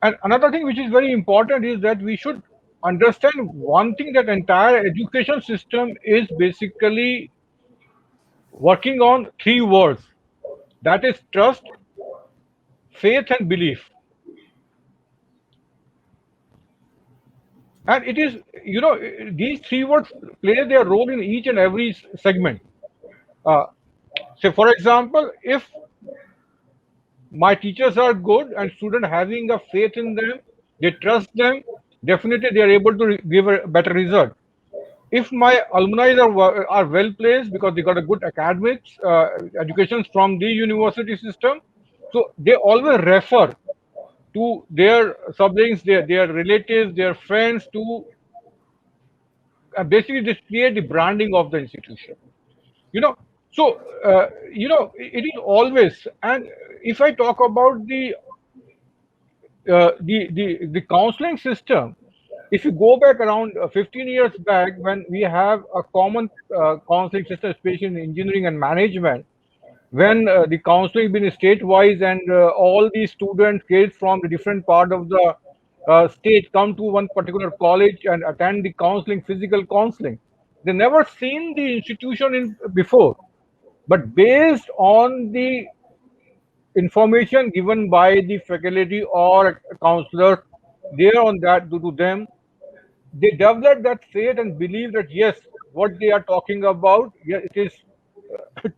And another thing which is very important is that we should understand one thing, that entire education system is basically working on three words, that is trust, faith, and belief. And it is, these three words play their role in each and every segment. Uh, say, for example, if my teachers are good and student having a faith in them, they trust them, definitely they are able to give a better result. If my alumni are well placed because they got a good academics education from the university system, so they always refer to their siblings, their relatives, their friends, to basically just create the branding of the institution. You know, so it is always. And if I talk about the counseling system, if you go back around 15 years back, when we have a common counseling system, especially in engineering and management, when the counseling been state-wise, and all the students, kids from the different part of the state come to one particular college and attend the counseling, physical counseling. They never seen the institution in before, but based on the information given by the faculty or a counselor there on that to them, they develop that faith and believe that yes, what they are talking about, yeah, it is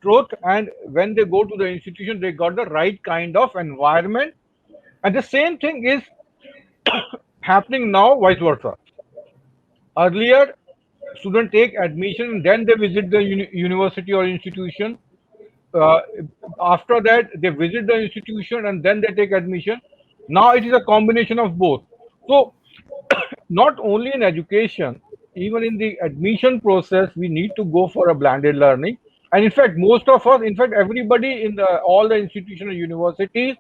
truth. And when they go to the institution, they got the right kind of environment. And the same thing is happening now, vice versa. Earlier, students take admission and then they visit the university or institution. uh, After that, they visit the institution and then they take admission. Now it is a combination of both. So not only in education, even in the admission process, we need to go for a blended learning. And in fact, most of us, in fact, everybody in all the institutional universities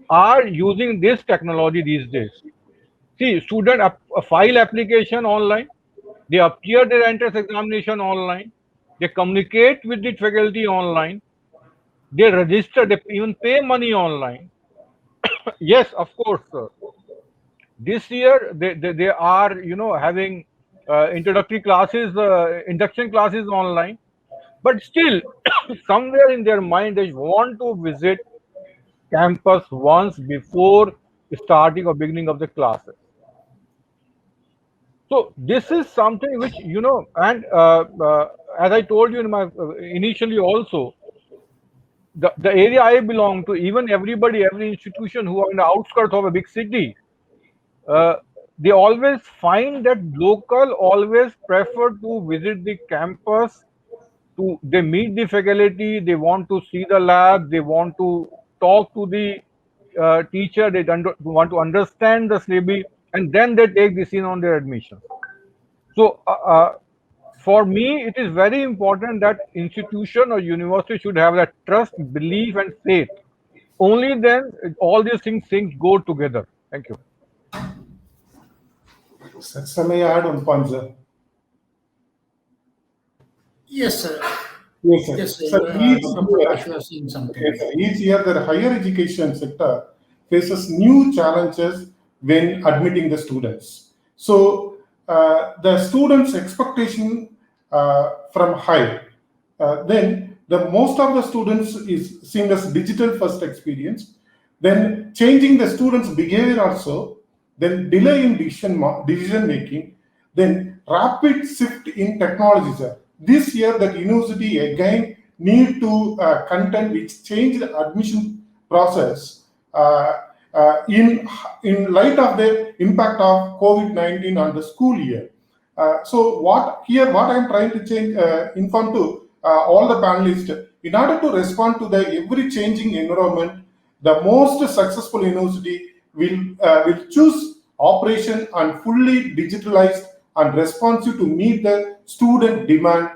are using this technology these days. See, student file application online, they appear their entrance examination online, they communicate with the faculty online, they register, they even pay money online. Yes, of course, sir. This year they are having introductory classes, induction classes online, but still somewhere in their mind they want to visit campus once before starting or beginning of the classes. So this is something which and as I told you in my initially also, the area I belong to, even every institution who are in the outskirts of a big city, uh, they always find that local always prefer to visit the campus. To they meet the faculty, they want to see the lab, they want to talk to the teacher, they want to understand the syllabi, and then they take this in on their admission. So for me, it is very important that institution or university should have that trust, belief, and faith. Only then all these things go together. Thank you.
Sir, may I add one point, sir?
Yes, sir.
Yes, sir.
Yes, sir.
Sir,
Dr. Prakash, you are saying something.
yes, sir. Each year, the higher education sector faces new challenges when admitting the students. So, the students' expectation from high, then the most of the students is seen as digital first experience, then changing the students' behavior also, then delay in decision making, then rapid shift in technology, sir. This year, the university again need to content which change the admission process in light of the impact of COVID-19 on the school year. So what I'm trying to change inform to all the panelists, in order to respond to the ever changing environment, the most successful university will choose operation and fully digitalized and responsive to meet the student demand,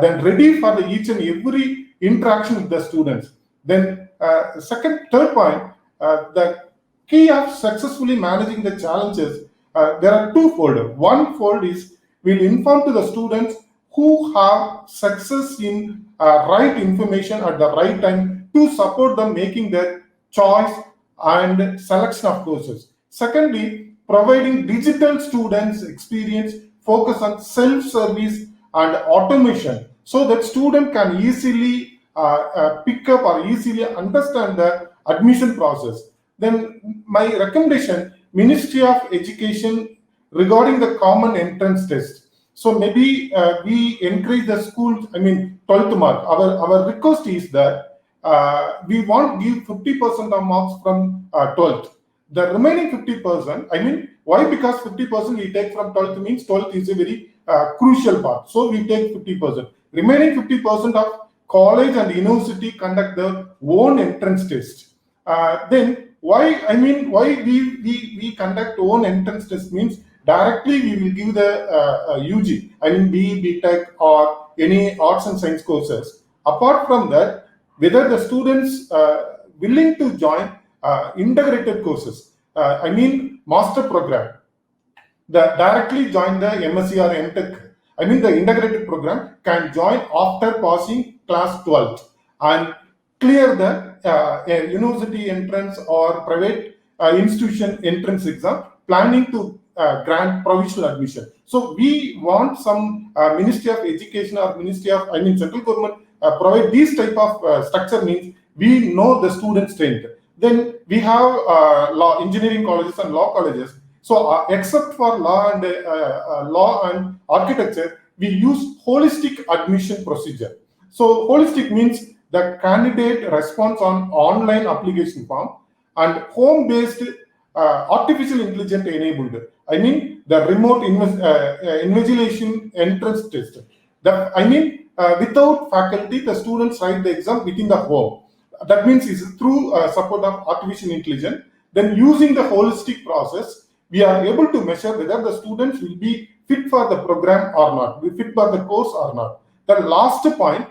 then ready for the each and every interaction with the students. Then third point, the key of successfully managing the challenges, there are twofold. One fold is we'll inform to the students who have success in right information at the right time to support them making their choice and selection of courses. Secondly, providing digital students experience focus on self-service and automation so that student can easily pick up or easily understand the admission process. Then my recommendation, Ministry of Education regarding the common entrance test. So maybe we encourage the schools, 12th mark. Our request is that we won't give 50% of marks from 12th. The remaining 50%, why? Because 50% we take from 12th means 12th is a very crucial part. So we take 50%. Remaining 50% of college and university conduct their own entrance test. Then why we conduct own entrance test means directly we will give the UG, BE, BTech or any arts and science courses. Apart from that, whether the students willing to join integrated courses, master program, directly join the MSc or MTech, the integrated program can join after passing class 12th and clear the university entrance or private institution entrance exam, planning to grant provisional admission. So we want some Ministry of Education or Ministry of, central government provide these type of structure means we know the student strength. Then we have law, engineering colleges and law colleges. So except for law and architecture, we use holistic admission procedure. So holistic means the candidate responds on online application form and home-based artificial intelligence enabled. The remote invigilation entrance test. Without faculty, the students write the exam within the home. That means it's through support of artificial intelligence. Then using the holistic process, we are able to measure whether the students will be fit for the program or not, will fit for the course or not. The last point,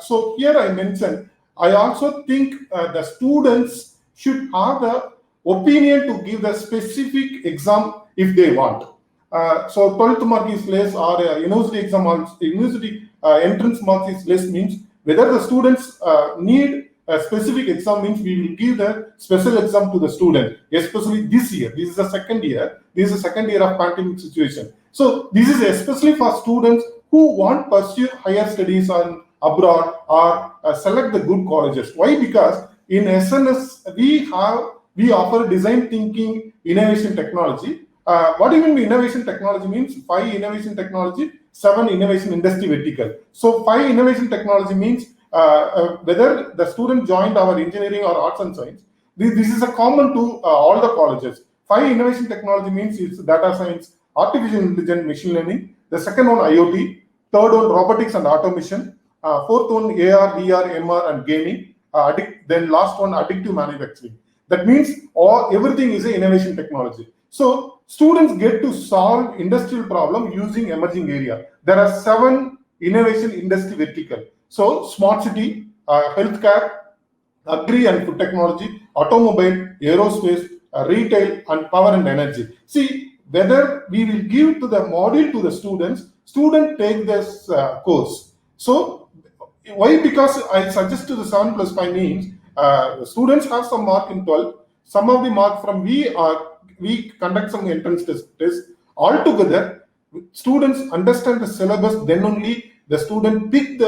so here I mentioned, I also think the students should have the opinion to give the specific exam if they want. So 12th mark is less or university exam, university entrance mark is less means whether the students need a specific exam means we will give the special exam to the student, especially this year. This is the second year. This is the second year of pandemic situation. So this is especially for students who want to pursue higher studies on abroad or select the good colleges. Why? Because in SNS we offer design thinking, innovation technology. What do you mean innovation technology means? 5 innovation technology, 7 innovation industry vertical. So 5 innovation technology means whether the student joined our engineering or arts and science, this is a common to all the colleges. 5 innovation technology means it's data science, artificial intelligence, machine learning. The second one IoT, third one robotics and automation, fourth one AR, VR, MR and gaming, then last one addictive manufacturing. That means everything is an innovation technology. So students get to solve industrial problem using emerging area. There are 7 innovation industry vertical. So smart city, healthcare, agri and food technology, automobile, aerospace, retail, and power and energy. See, whether we will give to the module to the students, student take this course. So why? Because I suggest to the 7+5 means students have some mark in 12. Some of the mark from we conduct some entrance test. Altogether, students understand the syllabus. Then only the student pick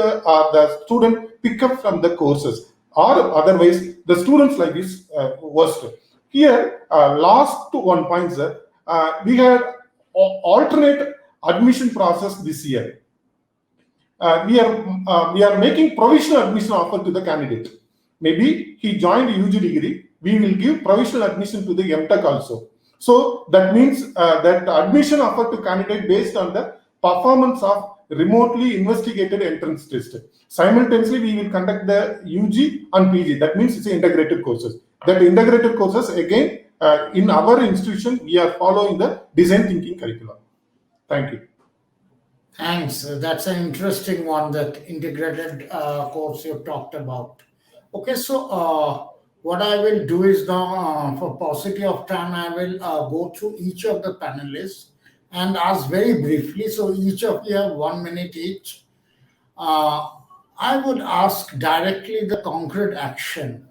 up from the courses. Or otherwise, the students like this worst. Here, last 1 point, sir. We had alternate admission process this year. We are making provisional admission offer to the candidate. Maybe he joined UG degree. We will give provisional admission to the MTech also. So that means that admission offer to candidate based on the performance of remotely investigated entrance test. Simultaneously, we will conduct the UG and PG. That means it's integrated courses. That integrated courses, again, in our institution, we are following the design thinking curriculum. Thank you.
Thanks. That's an interesting one, that integrated course you talked about. Okay, so what I will do is now, for paucity of time, I will go through each of the panelists and ask very briefly. So each of you have 1 minute each. I would ask directly the concrete action.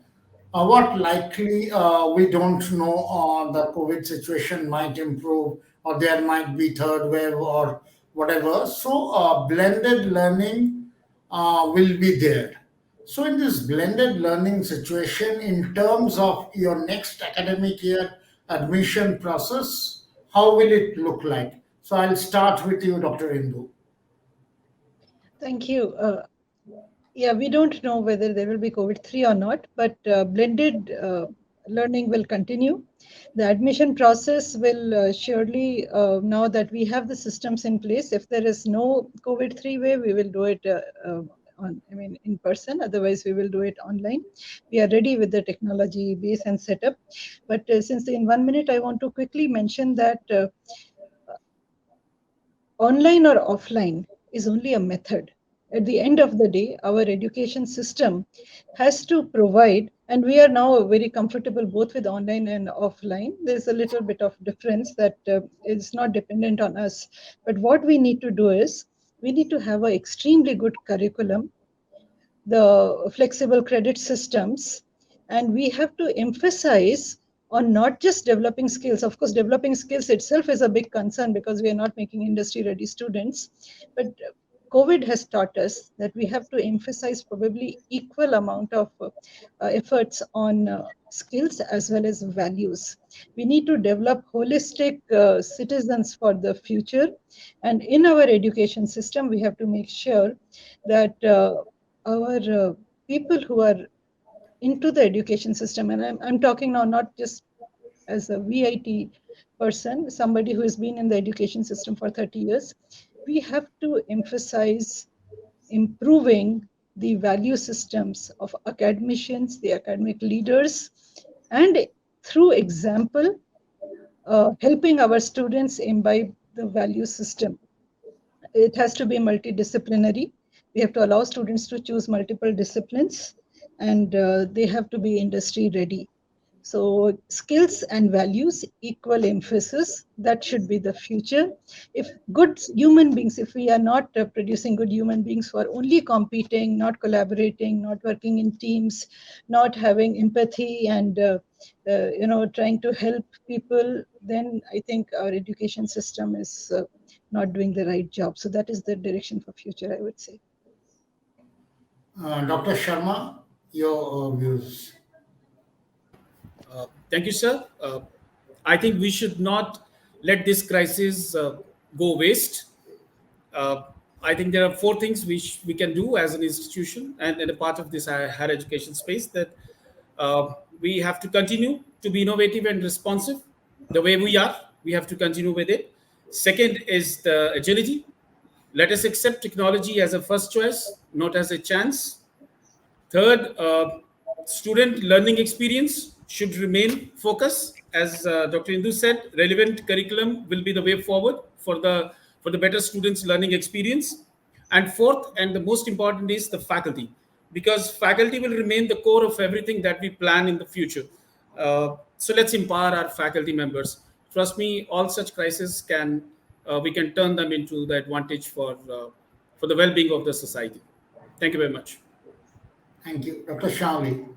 What likely, we don't know, the COVID situation might improve, or there might be third wave or whatever. So blended learning will be there. So in this blended learning situation, in terms of your next academic year admission process, how will it look like? So I'll start with you, Dr. Indu.
Thank you. Yeah, we don't know whether there will be COVID-3 or not, but blended learning will continue. The admission process will surely, now that we have the systems in place, if there is no COVID-3 wave, we will do it in person. Otherwise, we will do it online. We are ready with the technology base and setup. But since in 1 minute, I want to quickly mention that online or offline is only a method. At the end of the day, our education system has to provide, and we are now very comfortable both with online and offline. There's a little bit of difference that is not dependent on us. But what we need to do is, we need to have an extremely good curriculum, the flexible credit systems, and we have to emphasize on not just developing skills. Of course, developing skills itself is a big concern because we are not making industry ready students. But COVID has taught us that we have to emphasize probably equal amount of efforts on skills as well as values. We need to develop holistic citizens for the future. And in our education system, we have to make sure that our people who are into the education system, and I'm talking now not just as a VIT person, somebody who has been in the education system for 30 years, we have to emphasize improving the value systems of academicians, the academic leaders, and through example, helping our students imbibe the value system. It has to be multidisciplinary. We have to allow students to choose multiple disciplines, and they have to be industry ready. So skills and values, equal emphasis, that should be the future. If good human beings, if we are not producing good human beings who are only competing, not collaborating, not working in teams, not having empathy and trying to help people, then I think our education system is not doing the right job. So that is the direction for future, I would say.
Dr. Sharma, your views.
Thank you, sir. I think we should not let this crisis go waste. I think there are 4 things which we can do as an institution and a part of this higher education space, that we have to continue to be innovative and responsive the way we are. We have to continue with it. Second is the agility. Let us accept technology as a first choice, not as a chance. Third, student learning experience should remain focused. as Dr. Indu said, relevant curriculum will be the way forward for the better students' learning experience. And fourth, and the most important, is the faculty, because faculty will remain the core of everything that we plan in the future. So let's empower our faculty members. Trust me, all such crises can we can turn them into the advantage for the well-being of the society. Thank you very much.
Thank you. Dr. Shauli.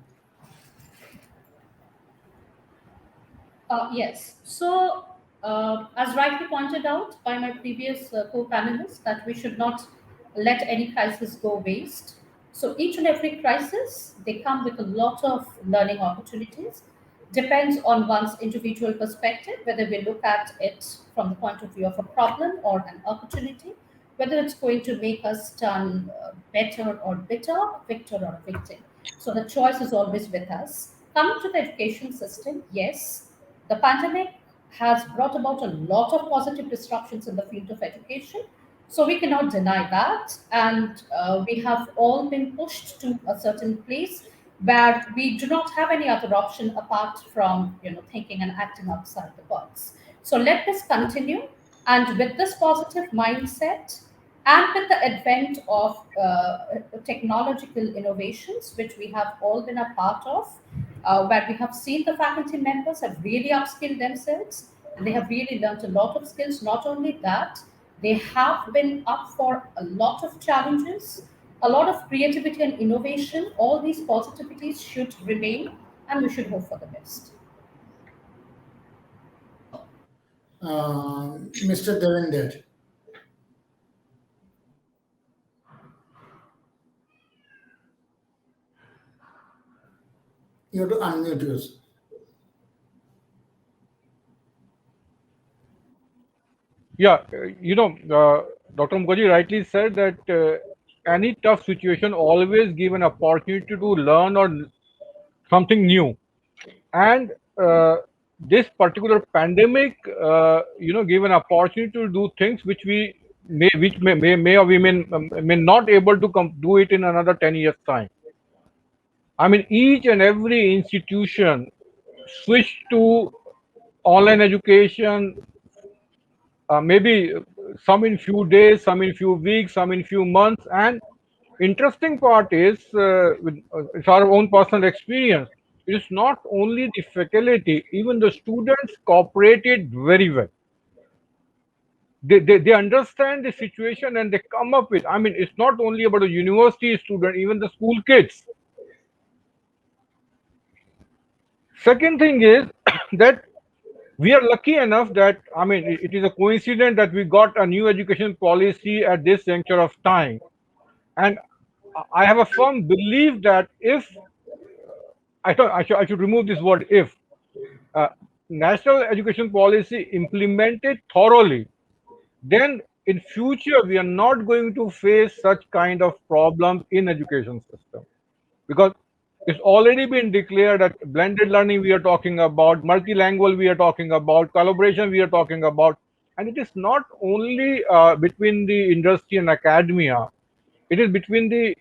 Yes. So, as rightly pointed out by my previous co-panelists, that we should not let any crisis go waste. So, each and every crisis, they come with a lot of learning opportunities. Depends on one's individual perspective, whether we look at it from the point of view of a problem or an opportunity, whether it's going to make us turn better or bitter, victor or victim. So, the choice is always with us. Coming to the education system, yes, the pandemic has brought about a lot of positive disruptions in the field of education. So we cannot deny that. And we have all been pushed to a certain place where we do not have any other option apart from thinking and acting outside the box. So let this continue. And with this positive mindset, and with the advent of technological innovations, which we have all been a part of, where we have seen the faculty members have really upskilled themselves and they have really learned a lot of skills. Not only that, they have been up for a lot of challenges, a lot of creativity and innovation. All these positivities should remain and we should hope for the best.
Mr. Devinder. You have to unmute yourself.
Yeah, Dr. Mukherjee rightly said that any tough situation always give an opportunity to learn or something new. And this particular pandemic, gave an opportunity to do things which may or we may not able to do it in another 10 years time. I mean, each and every institution switched to online education, maybe some in few days, some in few weeks, some in few months. And interesting part is, it's our own personal experience. It is not only the faculty, even the students cooperated very well. They understand the situation and they come up with, I mean, it's not only about a university student, even the school kids. Second thing is that we are lucky enough that, I mean, it is a coincidence that we got a new education policy at this juncture of time. And I have a firm belief that if, I should remove this word if, national education policy implemented thoroughly, then in future we are not going to face such kind of problems in education system, because it's already been declared that blended learning we are talking about, multilingual we are talking about, collaboration we are talking about. And it is not only between the industry and academia, it is between the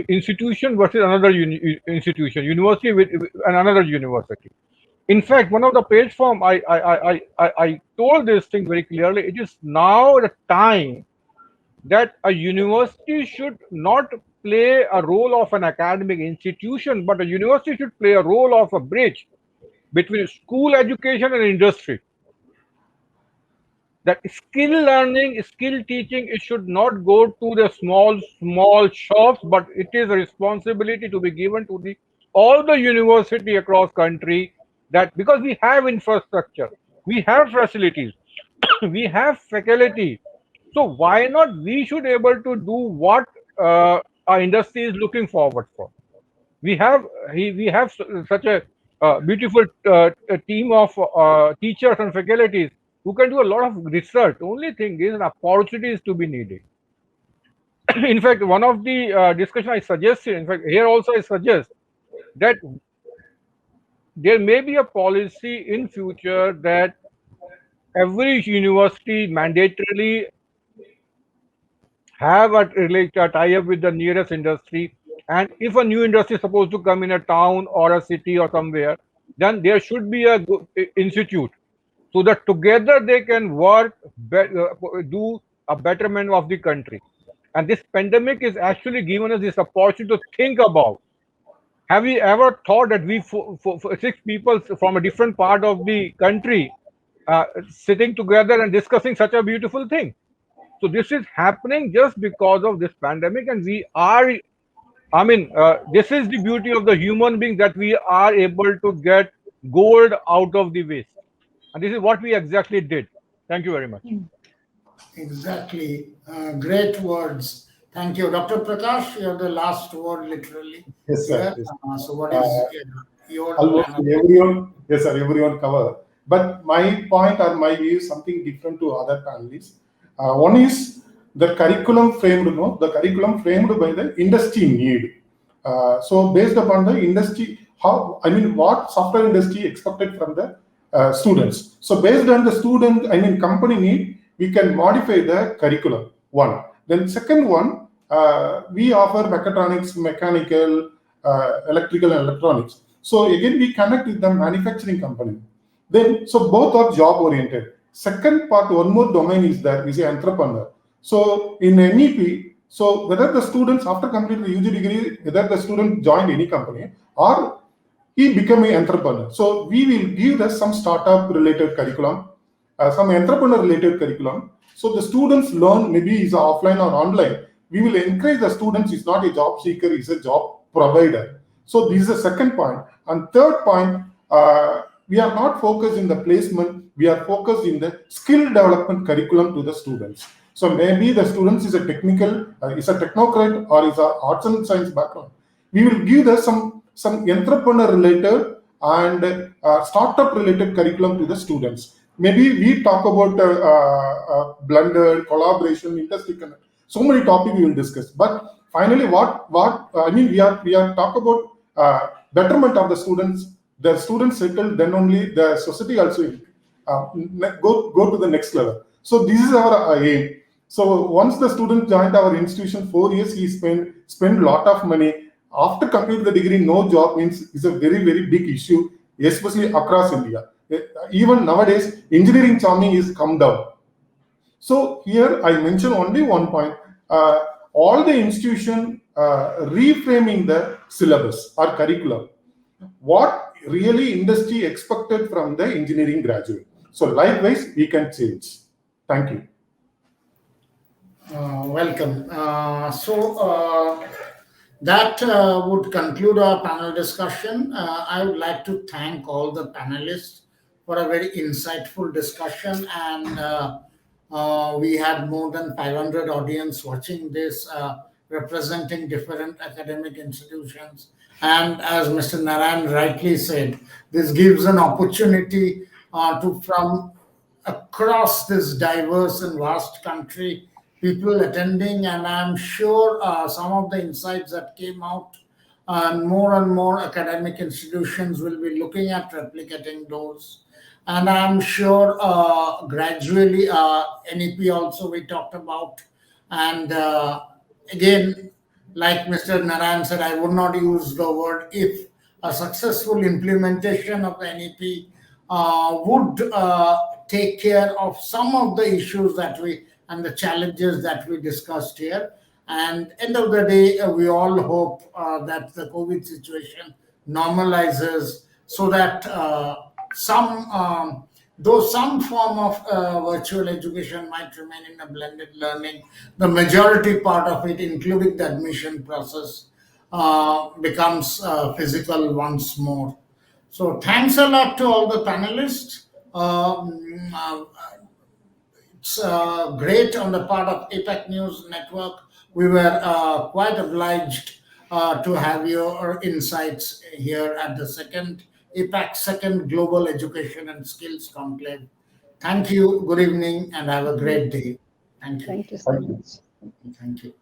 institution versus another institution, university with and another university. In fact, one of the page form, I told this thing very clearly. It is now the time that a university should not play a role of an academic institution, but a university should play a role of a bridge between school education and industry. That skill learning, skill teaching, it should not go to the small shops, but it is a responsibility to be given to the all the university across country, that because we have infrastructure, we have facilities, we have faculty. So why not we should able to do what our industry is looking forward for? We have such a beautiful team of teachers and faculties who can do a lot of research. Only thing is an opportunity is to be needed. In fact, one of the discussion I suggested, in fact, here also I suggest that there may be a policy in future that every university mandatorily have a tie-up with the nearest industry. And if a new industry is supposed to come in a town or a city or somewhere, then there should be a institute, so that together they can work, do a betterment of the country. And this pandemic is actually given us this opportunity to think about. Have you ever thought that we, for six people from a different part of the country, sitting together and discussing such a beautiful thing? So this is happening just because of this pandemic, and we are. I mean, this is the beauty of the human being, that we are able to get gold out of the waste, and this is what we exactly did. Thank you very much.
Exactly. Great words. Thank you. Dr. Prakash, you have the last word, literally.
Yes, sir.
Here.
Yes.
So, what is your
Almost
panel?
everyone, yes, sir, everyone cover. But my point or my view is something different to other panelists. One is the curriculum framed, no, the curriculum framed by the industry need. So based upon the industry, what software industry expected from the students. So based on the student, company need, we can modify the curriculum. One. Then second one, we offer mechatronics, mechanical, electrical and electronics. So again, we connect with the manufacturing company. Then, so both are job oriented. Second part, one more domain is there, is an entrepreneur. So in NEP, so whether the students after completing the UG degree, whether the student joined any company or he become an entrepreneur. So we will give us some startup related curriculum, some entrepreneur related curriculum. So the students learn, maybe is offline or online. We will encourage the students, is not a job seeker, is a job provider. So this is the second point. And third point, we are not focused in the placement, we are focused in the skill development curriculum to the students. So maybe the students is a technical, is a technocrat or is a arts and science background. We will give them some entrepreneur related and startup related curriculum to the students. Maybe we talk about blended collaboration, industry connect. So many topics we will discuss. But finally, we are talk about betterment of the students. The students settle, then only the society also go to the next level. So this is our aim. So once the student joined our institution, 4 years he spend lot of money. After completing the degree, no job means is a very, very big issue, especially across India. Even nowadays, engineering charming is come down. So here I mention only one point. All the institution reframing the syllabus or curriculum. What really industry expected from the engineering graduate. So likewise, we can change. Thank you.
Welcome. That would conclude our panel discussion. I would like to thank all the panelists for a very insightful discussion, and we had more than 500 audience watching this, representing different academic institutions. And as Mr. Narain rightly said, this gives an opportunity from across this diverse and vast country, people attending, and I'm sure some of the insights that came out, and more academic institutions will be looking at replicating those. And I'm sure gradually NEP also we talked about. And again, like Mr. Narain said, I would not use the word if. A successful implementation of NEP would take care of some of the issues that and the challenges that we discussed here. And end of the day, we all hope that the COVID situation normalizes, so that though some form of virtual education might remain in a blended learning, the majority part of it, including the admission process, becomes physical once more. So thanks a lot to all the panelists. It's great on the part of APAC News Network. We were quite obliged to have your insights here at the APAC second Global Education and Skills Conclave. Thank you, good evening, and have a great day. Thank you.
Thank you so much.
Thank you.